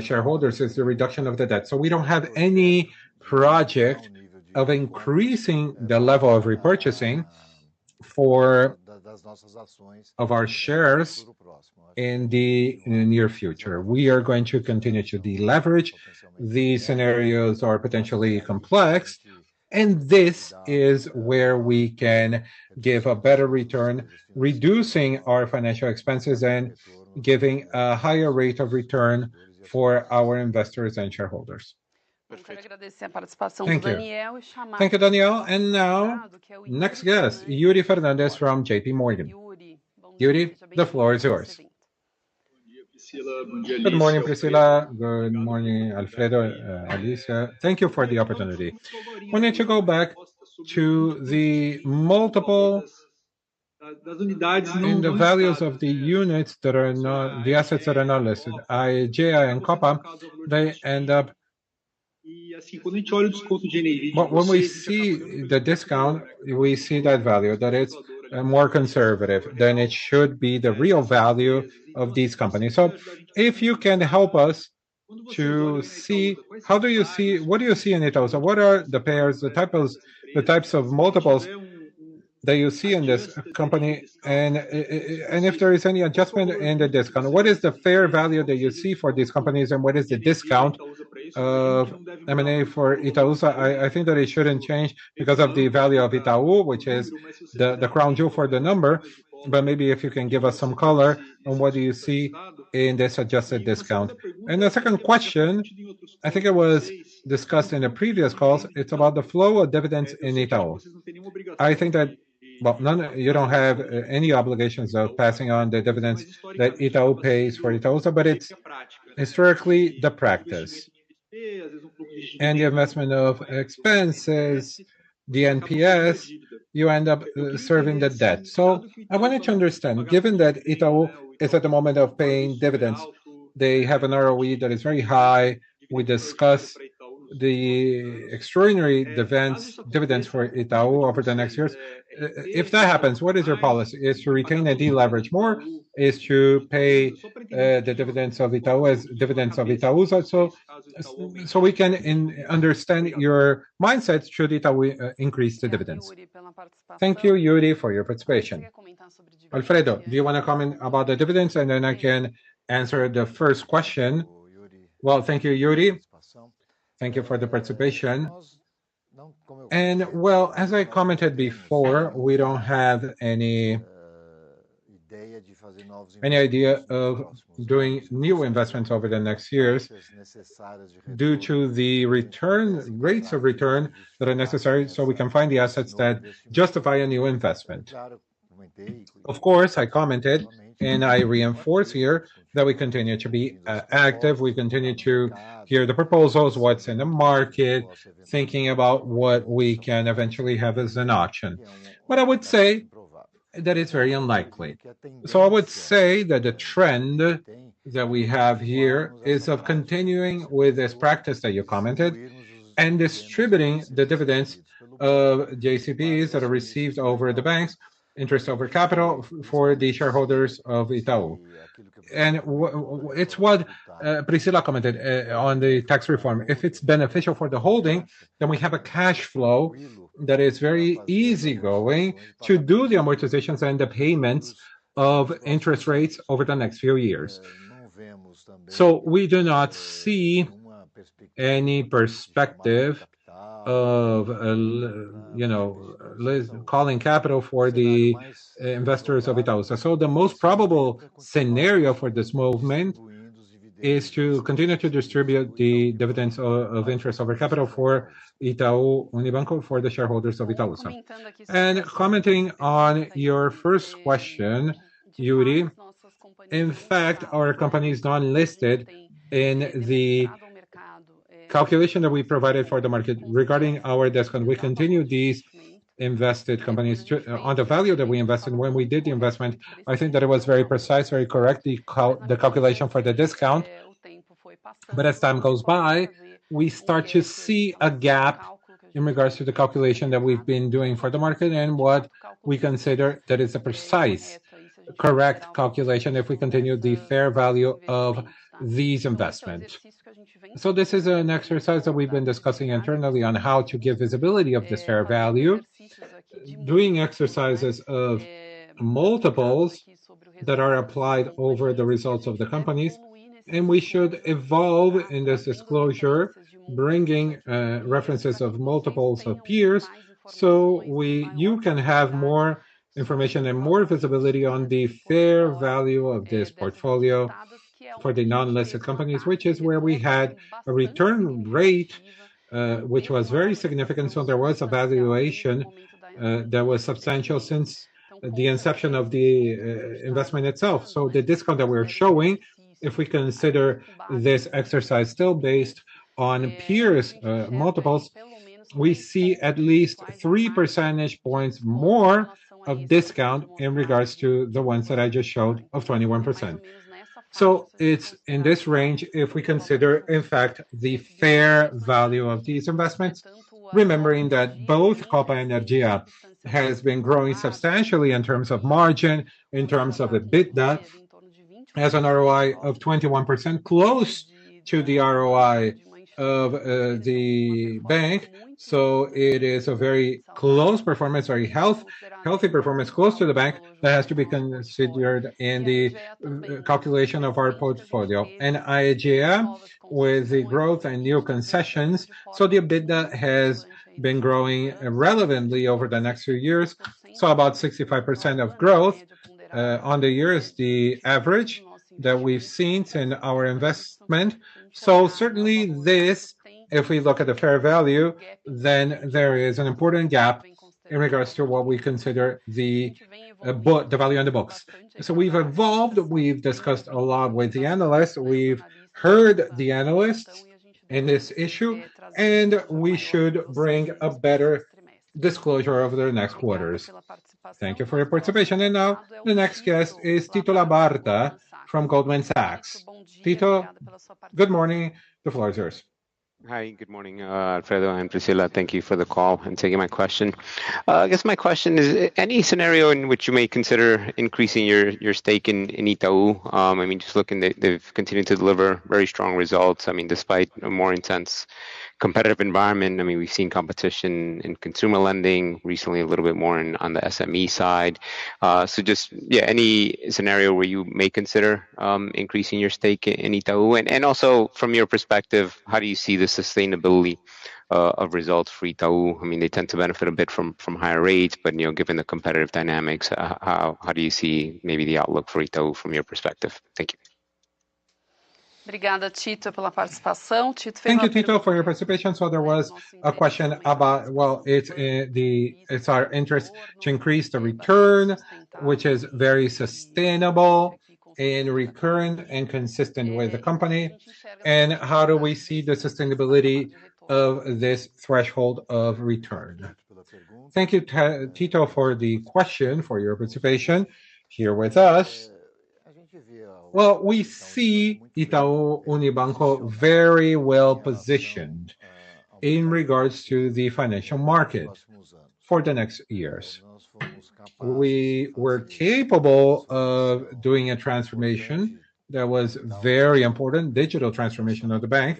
B: shareholders is the reduction of the debt. So we don't have any project of increasing the level of repurchasing of our shares in the near future. We are going to continue to deleverage. The scenarios are potentially complex, and this is where we can give a better return, reducing our financial expenses and giving a higher rate of return for our investors and shareholders. Thank you. Thank you, Daniel. And now, next guest, Yuri Fernandez from JP Morgan. Yuri, the floor is yours. Good morning, Priscila. Good morning, Alfredo, Alicia. Thank you for the opportunity. We need to go back to the multiple in the values of the units that are not, the assets that are not listed. IGEA and Copa, they end up But when we see the discount, we see that value, that it's more conservative than it should be the real value of these companies. So if you can help us to see, how do you see, what do you see in Itaú? So what are the pairs, the types of multiples that you see in this company, and if there is any adjustment in the discount, what is the fair value that you see for these companies, and what is the discount of M&A for Itaúsa? I think that it shouldn't change because of the value of Itaú, which is the crown jewel for the number. But maybe if you can give us some color on what do you see in this adjusted discount. And the second question, I think it was discussed in the previous calls, it's about the flow of dividends in Itaú. I think that, well, you don't have any obligations of passing on the dividends that Itaú pays for Itaúsa, but it's historically the practice. And the investment of expenses, the NPS, you end up serving the debt. So I wanted to understand, given that Itaú is at the moment of paying dividends, they have an ROE that is very high. We discuss the extraordinary dividends for Itaú over the next years. If that happens, what is your policy? Is to retain and deleverage more? Is to pay the dividends of Itaú as dividends of Itaúsa? So we can understand your mindset should Itaú increase the dividends. Thank you, Yuri, for your participation. Alfredo, do you want to comment about the dividends, and then I can answer the first question? Well, thank you, Yuri. Thank you for the participation. And well, as I commented before, we don't have any idea of doing new investments over the next years due to the rates of return that are necessary so we can find the assets that justify a new investment. Of course, I commented and I reinforce here that we continue to be active. We continue to hear the proposals, what's in the market, thinking about what we can eventually have as an option. But I would say that it's very unlikely. So I would say that the trend that we have here is of continuing with this practice that you commented and distributing the dividends of JCPs that are received over the banks, interest over capital, for the shareholders of Itaú. And it's what Priscila commented on the tax reform. If it's beneficial for the holding, then we have a cash flow that is very easygoing to do the amortizations and the payments of interest rates over the next few years. So we do not see any perspective of calling capital for the investors of Itaúsa. So the most probable scenario for this movement is to continue to distribute the dividends of interest over capital for Itaú Unibanco for the shareholders of Itaúsa. And commenting on your first question, Yuri, in fact, our company is non-listed in the calculation that we provided for the market regarding our discount. We continue these invested companies on the value that we invested when we did the investment. I think that it was very precise, very correct, the calculation for the discount. But as time goes by, we start to see a gap in regards to the calculation that we've been doing for the market and what we consider that is a precise, correct calculation if we continue the fair value of these investments. So this is an exercise that we've been discussing internally on how to give visibility of this fair value, doing exercises of multiples that are applied over the results of the companies. And we should evolve in this disclosure, bringing references of multiples of peers, so you can have more information and more visibility on the fair value of this portfolio for the non-listed companies, which is where we had a return rate which was very significant. So there was a valuation that was substantial since the inception of the investment itself. So the discount that we're showing, if we consider this exercise still based on peers multiples, we see at least 3 percentage points more of discount in regards to the ones that I just showed of 21%. So it's in this range if we consider, in fact, the fair value of these investments, remembering that both Copa Energia has been growing substantially in terms of margin, in terms of EBITDA, has an ROI of 21%, close to the ROI of the bank. So it is a very close performance, very healthy performance close to the bank that has to be considered in the calculation of our portfolio. And IGA, with the growth and new concessions, so the EBITDA has been growing relevantly over the next few years. So about 65% of growth on the year is the average that we've seen in our investment. So certainly this, if we look at the fair value, then there is an important gap in regards to what we consider the value on the books. So we've evolved, we've discussed a lot with the analysts, we've heard the analysts in this issue, and we should bring a better disclosure over the next quarters. Thank you for your participation. And now the next guest is Tito Labarta from Goldman Sachs. Tito, good morning. The floor is yours.
E: Hi, good morning, Alfredo and Priscila. Thank you for the call and taking my question. I guess my question is, any scenario in which you may consider increasing your stake in Itaú? I mean, just looking, they've continued to deliver very strong results. I mean, despite a more intense competitive environment. I mean, we've seen competition in consumer lending recently, a little bit more on the SME side. So just, yeah, any scenario where you may consider increasing your stake in Itaú? And also, from your perspective, how do you see the sustainability of results for Itaú? I mean, they tend to benefit a bit from higher rates, but, you know, given the competitive dynamics, how do you see maybe the outlook for Itaú from your perspective? Thank you.
A: Obrigada, Tito, pela participação.
B: Thank you, Tito, for your participation. So there was a question about, well, it's our interest to increase the return, which is very sustainable and recurrent and consistent with the company. And how do we see the sustainability of this threshold of return? Thank you, Tito, for the question, for your participation here with us. Well, we see Itaú Unibanco very well positioned in regards to the financial market for the next years. We were capable of doing a transformation that was very important, digital transformation of the bank,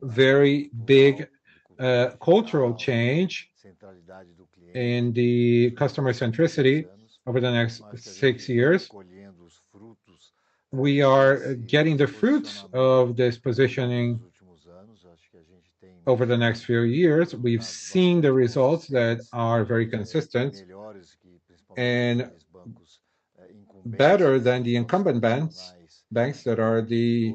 B: very big cultural change in the customer centricity over the next 6 years. We are getting the fruits of this positioning over the next few years. We've seen the results that are very consistent and better than the incumbent banks that are the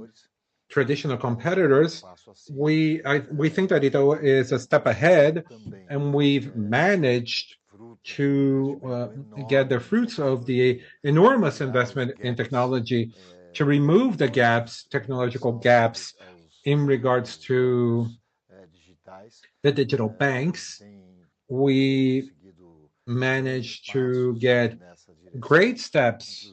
B: traditional competitors. We think that Itaú is a step ahead, and we've managed to get the fruits of the enormous investment in technology to remove the gaps, technological gaps, in regards to the digital banks. We managed to get great steps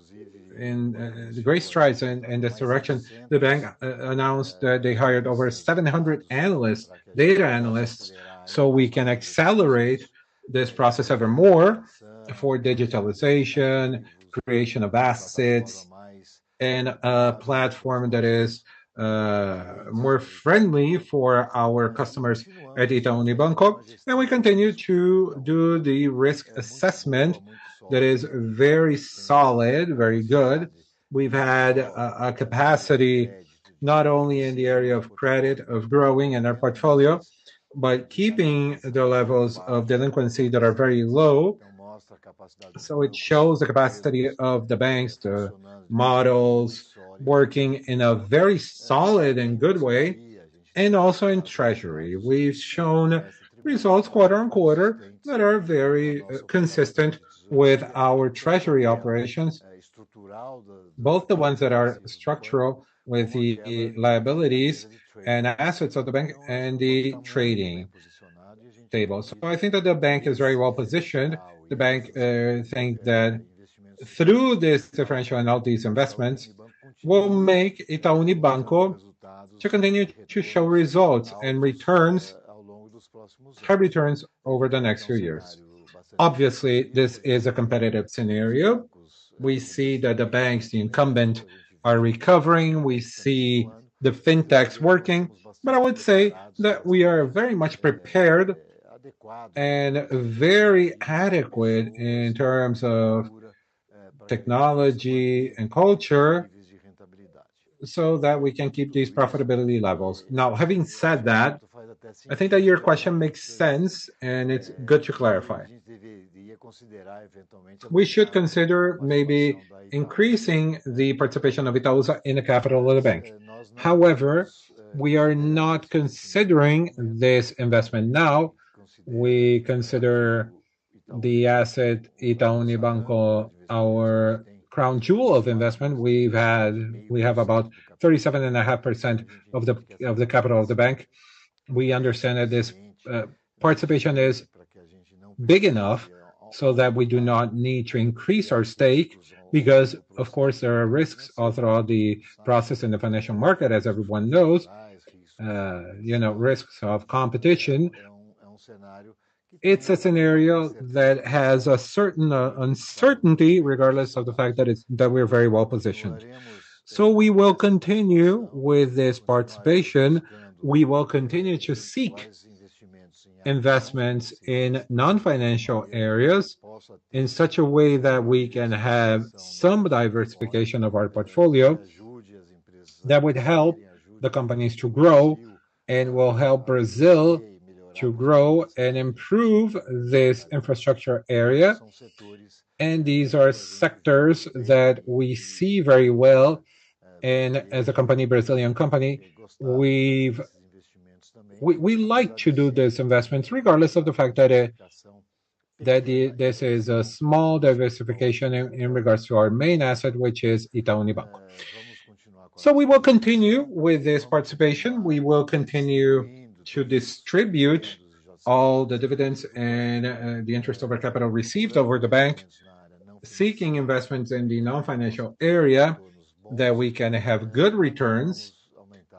B: in great strides in this direction. The bank announced that they hired over 700 analysts, data analysts, so we can accelerate this process ever more for digitalization, creation of assets, and a platform that is more friendly for our customers at Itaú Unibanco. And we continue to do the risk assessment that is very solid, very good. We've had a capacity not only in the area of credit, of growing in our portfolio, but keeping the levels of delinquency that are very low. So it shows the capacity of the banks, the models, working in a very solid and good way, and also in treasury. We've shown results quarter on quarter that are very consistent with our treasury operations, both the ones that are structural with the liabilities and assets of the bank and the trading table. So I think that the bank is very well positioned. The bank thinks that through this differential and all these investments, will make Itaú Unibanco to continue to show results and returns, high returns over the next few years. Obviously, this is a competitive scenario. We see that the banks, the incumbent, are recovering. We see the fintechs working, but I would say that we are very much prepared and very adequate in terms of technology and culture so that we can keep these profitability levels. Now, having said that, I think that your question makes sense and it's good to clarify. We should consider maybe increasing the participation of Itaúsa in the capital of the bank. However, we are not considering this investment now. We consider the asset Itaú Unibanco our crown jewel of investment. We have about 37.5% of the capital of the bank. We understand that this participation is big enough so that we do not need to increase our stake because, of course, there are risks all throughout the process in the financial market, as everyone knows. Risks of competition. It's a scenario that has a certain uncertainty, regardless of the fact that we're very well positioned. So we will continue with this participation. We will continue to seek investments in non-financial areas in such a way that we can have some diversification of our portfolio that would help the companies to grow and will help Brazil to grow and improve this infrastructure area. And these are sectors that we see very well. And as a company, Brazilian company, we like to do these investments, regardless of the fact that this is a small diversification in regards to our main asset, which is Itaú Unibanco. So we will continue with this participation. We will continue to distribute all the dividends and the interest over capital received over the bank, seeking investments in the non-financial area that we can have good returns,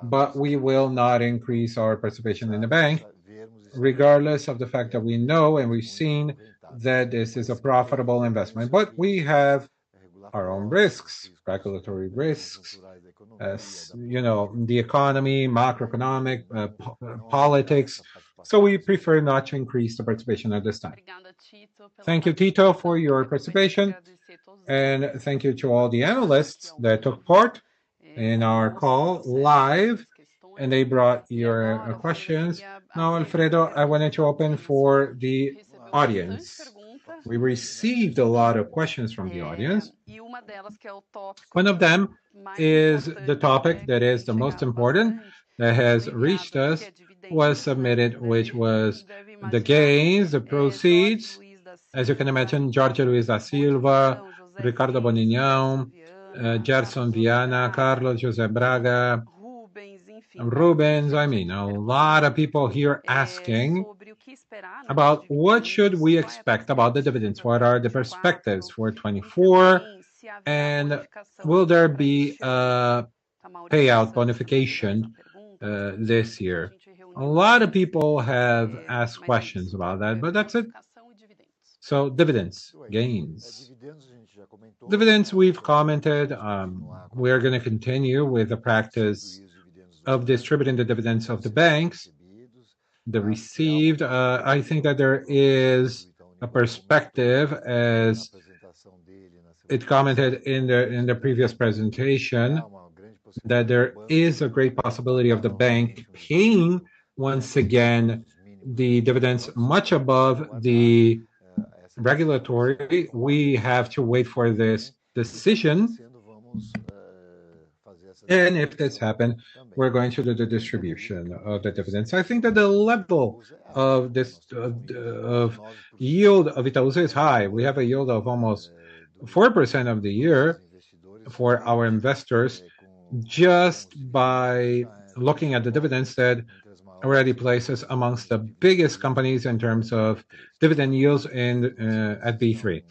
B: but we will not increase our participation in the bank, regardless of the fact that we know and we've seen that this is a profitable investment. But we have our own risks, regulatory risks, the economy, macroeconomic, politics. So we prefer not to increase the participation at this time. Thank you, Tito, for your participation. And thank you to all the analysts that took part in our call live. And they brought your questions. Now, Alfredo, I wanted to open for the audience. We received a lot of questions from the audience. One of them is the topic that is the most important that has reached us, was submitted, which was the gains, the proceeds. As you can imagine, Jorge Luis da Silva, Ricardo Boninhão, Gerson Viana, Carlos Jose Braga, Rubens, a lot of people here asking about what should we expect about the dividends? What are the perspectives for 24? And will there be a payout bonification this year? A lot of people have asked questions about that, but that's it. So dividends, gains. Dividends, we've commented. We're going to continue with the practice of distributing the dividends of the banks, the received. I think that there is a perspective, as it commented in the previous presentation, that there is a great possibility of the bank paying once again the dividends much above the regulatory. We have to wait for this decision. And if this happens, we're going to do the distribution of the dividends. I think that the level of this of yield of Itaúsa is high. We have a yield of almost 4% of the year for our investors, just by looking at the dividends that already places amongst the biggest companies in terms of dividend yields at B3.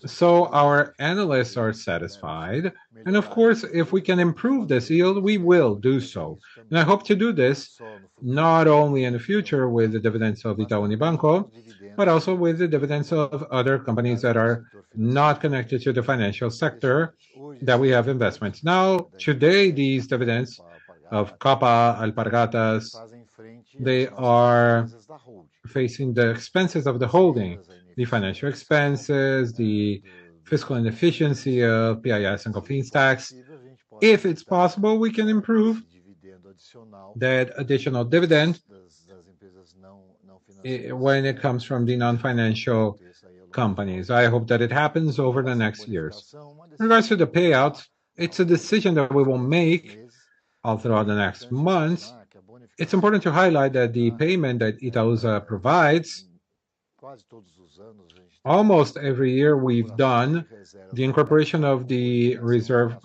B: So our analysts are satisfied. And of course, if we can improve this yield, we will do so. And I hope to do this not only in the future with the dividends of Itaú Unibanco, but also with the dividends of other companies that are not connected to the financial sector that we have investments. Now, today, these dividends of Copa, Alpargatas, they are facing the expenses of the holding, the financial expenses, the fiscal inefficiency of PIS and COFINS tax. If it's possible, we can improve that additional dividend when it comes from the non-financial companies. I hope that it happens over the next years. In regards to the payouts, it's a decision that we will make all throughout the next months. It's important to highlight that the payment that Itaúsa provides, almost every year we've done the incorporation of the reserve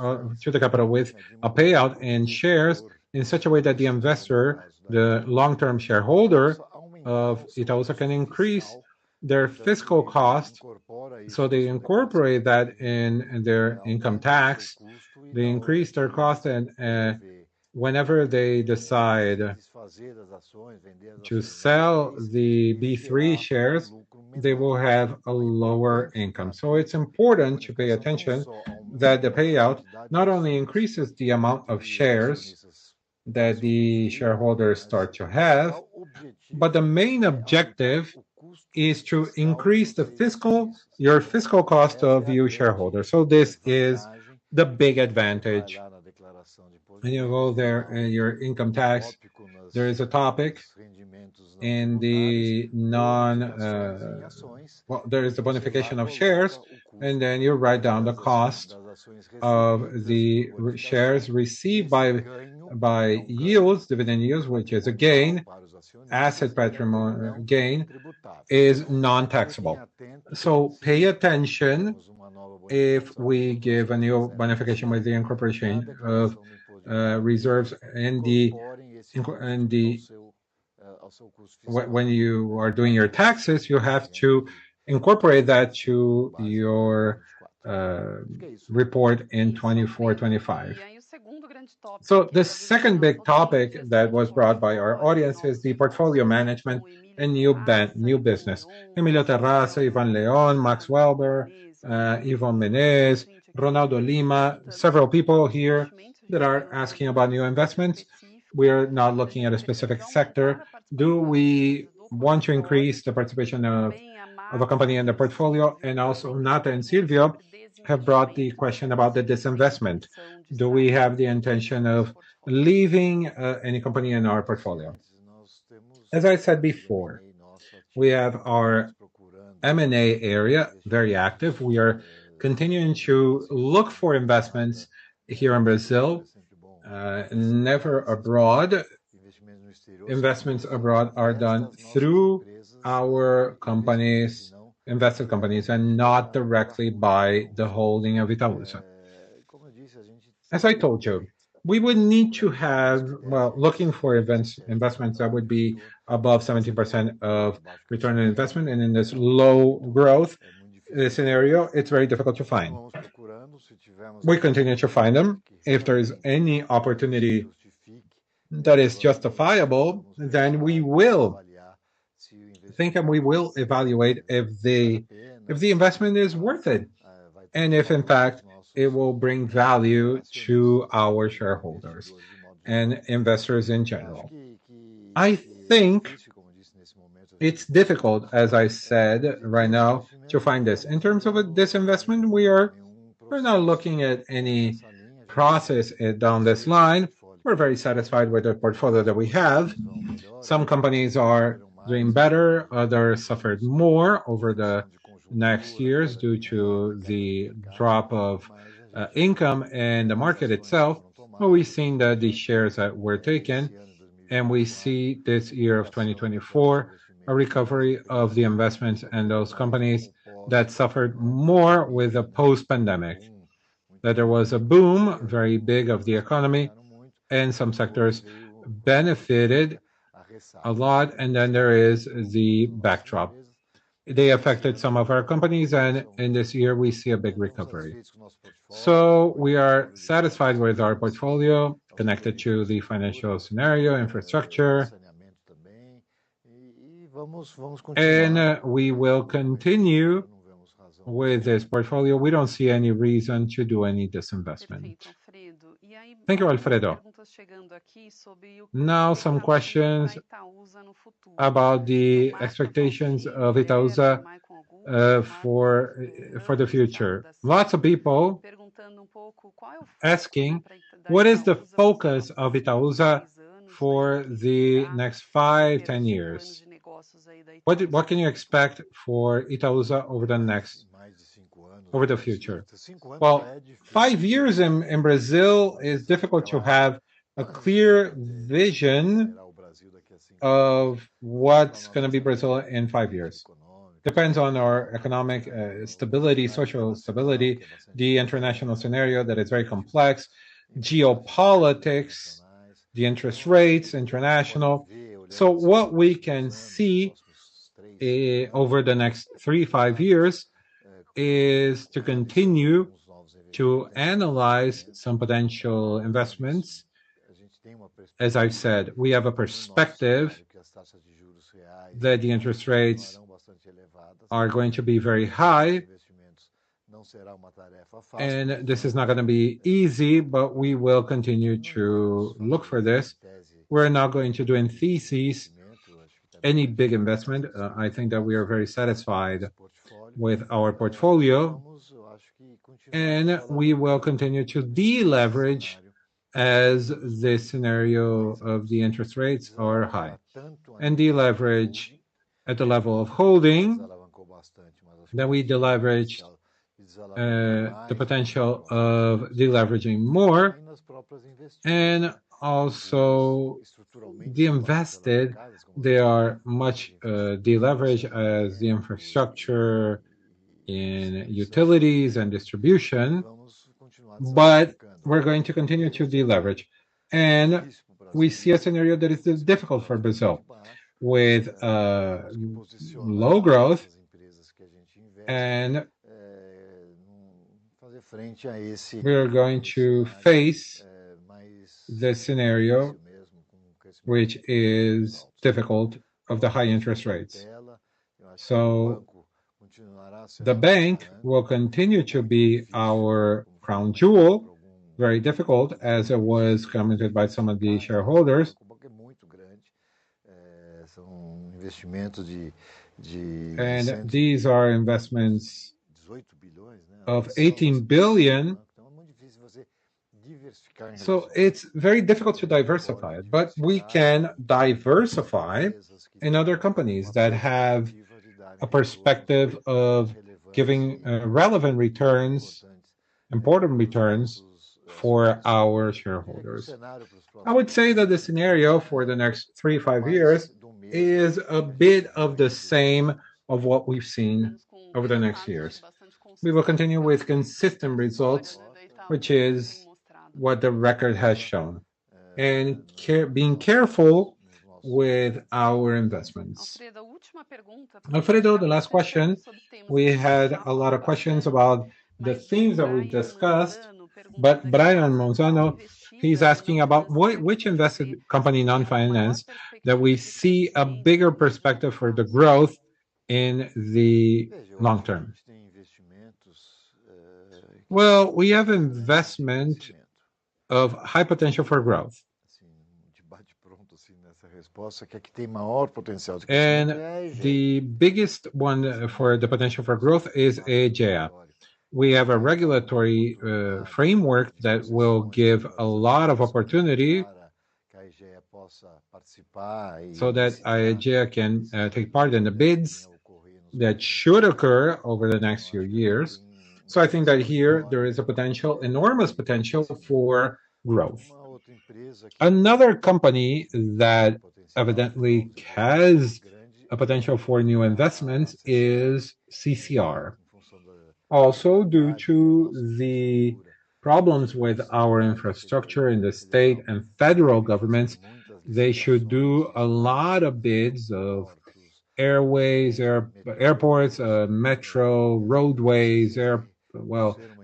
B: to the capital with a payout in shares in such a way that the investor, the long-term shareholder of Itaúsa, can increase their fiscal cost. So they incorporate that in their income tax. They increase their cost, and whenever they decide to sell the B3 shares, they will have a lower income. So it's important to pay attention that the payout not only increases the amount of shares that the shareholders start to have, but the main objective is to increase your fiscal cost of you shareholders. So this is the big advantage. And you go there and your income tax, there is a topic in the there is the bonification of shares, and then you write down the cost of the shares received by yields, dividend yields, which is a gain, asset patrimony gain, is non-taxable. So pay attention if we give a new bonification with the incorporation of reserves and when you are doing your taxes, you have to incorporate that to your report in 24-25. So the second big topic that was brought by our audience is the portfolio management and new business. Emilio Terraza, Ivan Leon, Max Welber, Yvonne Menez, Ronaldo Lima, several people here that are asking about new investments. We are not looking at a specific sector. Do we want to increase the participation of a company in the portfolio? And also Nata and Silvio have brought the question about the disinvestment. Do we have the intention of leaving any company in our portfolio? As I said before, we have our M&A area very active. We are continuing to look for investments here in Brazil, never abroad. Investments abroad are done through our companies, invested companies, and not directly by the holding of Itaúsa. As I told you, we would need to have, looking for investments that would be above 17% of return on investment. And in this low growth scenario, it's very difficult to find. We continue to find them. If there is any opportunity that is justifiable, then we will think and we will evaluate if the investment is worth it, and if in fact it will bring value to our shareholders and investors in general. I think it's difficult, as I said right now, to find this. In terms of this investment, we're not looking at any process down this line. We're very satisfied with the portfolio that we have. Some companies are doing better, others suffered more over the next years due to the drop of income and the market itself. But we've seen that the shares that were taken, and we see this year of 2024 a recovery of the investments and those companies that suffered more with the post-pandemic. That there was a boom, very big, of the economy, and some sectors benefited a lot, and then there is the backdrop. they affected some of our companies, and in this year we see a big recovery. So we are satisfied with our portfolio connected to the financial scenario, infrastructure, and we will continue with this portfolio. We don't see any reason to do any disinvestment. Thank you, Alfredo. Now some questions about the expectations of Itaúsa for the future. Lots of people asking, what is the focus of Itaúsa for the next 5-10 years? What can you expect for Itaúsa over the future? Well, 5 years in Brazil is difficult to have a clear vision of what's going to be Brazil in 5 years. Depends on our economic stability, social stability, the international scenario that is very complex, geopolitics, the interest rates, international. So what we can see over the next 3-5 years is to continue to analyze some potential investments. As I've said, we have a perspective that the interest rates are going to be very high, and this is not going to be easy, but we will continue to look for this. We're not going to do in theses any big investment. I think that we are very satisfied with our portfolio, and we will continue to deleverage as the scenario of the interest rates are high, and deleverage at the level of holding. Then we deleverage the potential of deleveraging more, and also the invested, they are much deleveraged as the infrastructure in utilities and distribution, but we're going to continue to deleverage. And we see a scenario that is difficult for Brazil with low growth, and we are going to face the scenario which is difficult of the high interest rates. So the bank will continue to be our crown jewel, very difficult, as it was commented by some of the shareholders. And these are investments of 18 billion. So it's very difficult to diversify it, but we can diversify in other companies that have a perspective of giving relevant returns, important returns for our shareholders. I would say that the scenario for the next 3-5 years is a bit of the same of what we've seen over the next years. We will continue with consistent results, which is what the record has shown, and being careful with our investments. Alfredo, the last question. We had a lot of questions about the themes that we've discussed, but Brian Monzano, he's asking about which invested company non-finance that we see a bigger perspective for the growth in the long term. Well, we have investment of high potential for growth. And the biggest one for the potential for growth is Aegea. We have a regulatory framework that will give a lot of opportunity so that Aegea can take part in the bids that should occur over the next few years. So I think that here there is a potential, enormous potential for growth. Another company that evidently has a potential for new investments is CCR. Also, due to the problems with our infrastructure in the state and federal governments, they should do a lot of bids of airways, airports, metro, roadways,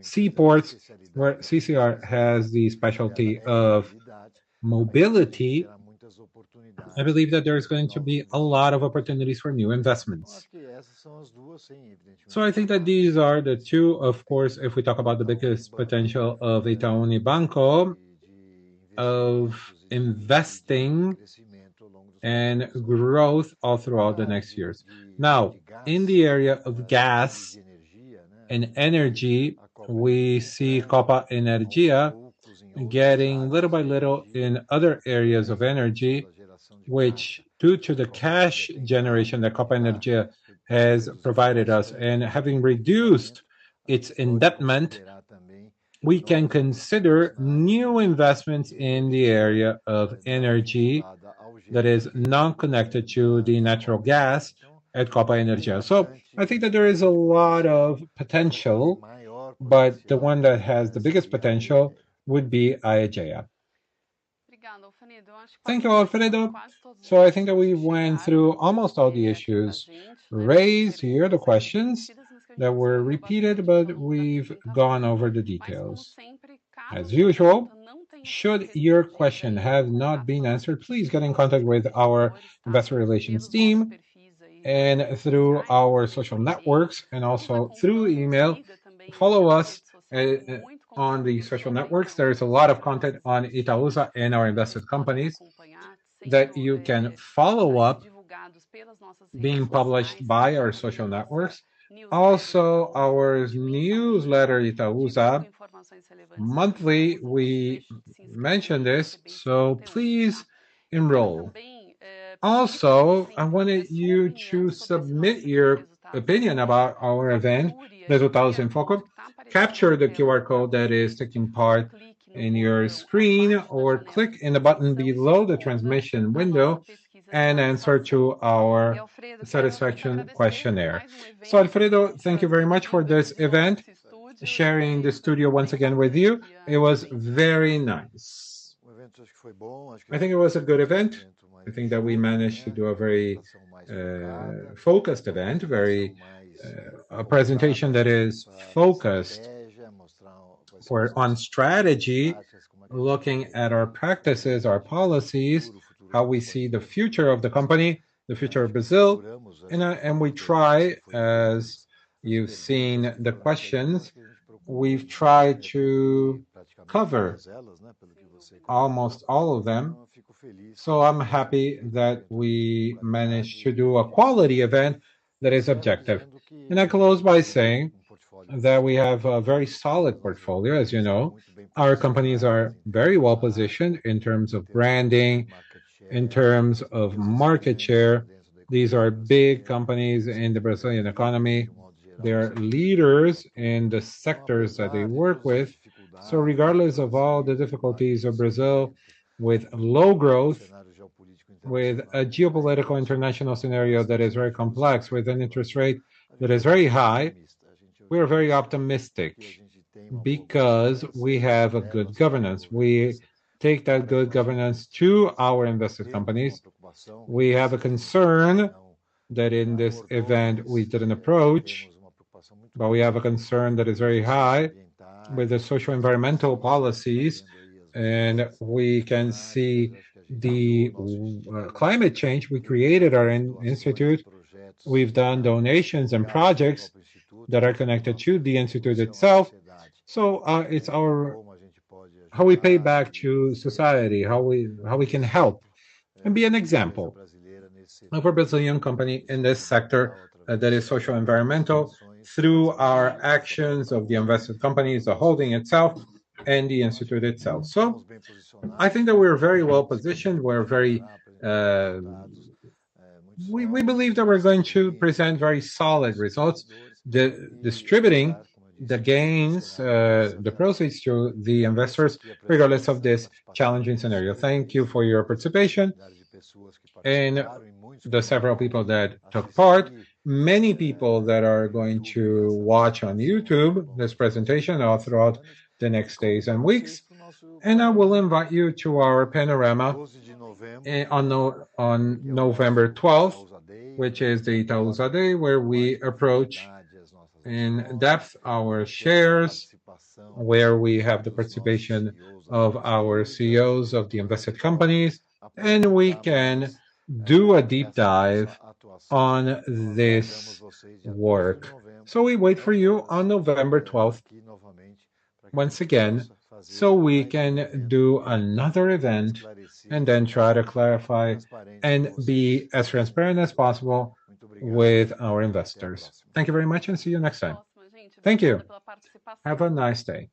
B: seaports, where CCR has the specialty of mobility. I believe that there's going to be a lot of opportunities for new investments. So I think that these are the two, of course, if we talk about the biggest potential of Itaú Unibanco, of investing and growth all throughout the next years. Now, in the area of gas and energy, we see Copa Energia getting little by little in other areas of energy, which due to the cash generation that Copa Energia has provided us and having reduced its indebtedness, we can consider new investments in the area of energy that is non-connected to the natural gas at Copa Energia. So I think that there is a lot of potential, but the one that has the biggest potential would be Aegea. Thank you, Alfredo. So I think that we went through almost all the issues raised here, the questions that were repeated, but we've gone over the details. As usual, should your question have not been answered, please get in contact with our investor relations team and through our social networks and also through email. Follow us on the social networks. There is a lot of content on Itaúsa and our invested companies that you can follow up being published by our social networks. Also, our newsletter Itaúsa monthly, we mention this, so please enroll. Also, I wanted you to submit your opinion about our event, Resultados em Foco. Capture the QR code that is taking part in your screen or click in the button below the transmission window and answer to our satisfaction questionnaire. So Alfredo, thank you very much for this event, sharing the studio once again with you. It was very nice. I think it was a good event. I think that we managed to do a very focused event, a presentation that is focused on strategy, looking at our practices, our policies, how we see the future of the company, the future of Brazil, and we try, as you've seen the questions, we've tried to cover almost all of them. So I'm happy that we managed to do a quality event that is objective. And I close by saying that we have a very solid portfolio. As you know, our companies are very well positioned in terms of branding, in terms of market share. These are big companies in the Brazilian economy. They're leaders in the sectors that they work with. So regardless of all the difficulties of Brazil with low growth, with a geopolitical international scenario that is very complex, with an interest rate that is very high, we are very optimistic because we have a good governance. We take that good governance to our invested companies. We have a concern that in this event we didn't approach, but we have a concern that is very high with the social environmental policies, and we can see the climate change. We created our institute. We've done donations and projects that are connected to the institute itself. So it's how we pay back to society, how we can help and be an example of a Brazilian company in this sector that is social environmental through our actions of the invested companies, the holding itself, and the institute itself. So I think that we're very well positioned. We're very we believe that we're going to present very solid results, distributing the gains, the proceeds to the investors, regardless of this challenging scenario. Thank you for your participation and the several people that took part. Many people that are going to watch on YouTube this presentation all throughout the next days and weeks. And I will invite you to our panorama on November 12th, which is the Itaúsa Day, where we approach in depth our shares, where we have the participation of our CEOs of the invested companies, and we can do a deep dive on this work. So we wait for you on November 12th, once again, so we can do another event and then try to clarify and be as transparent as possible with our investors. Thank you very much and see you next time. Thank you. Have a nice day.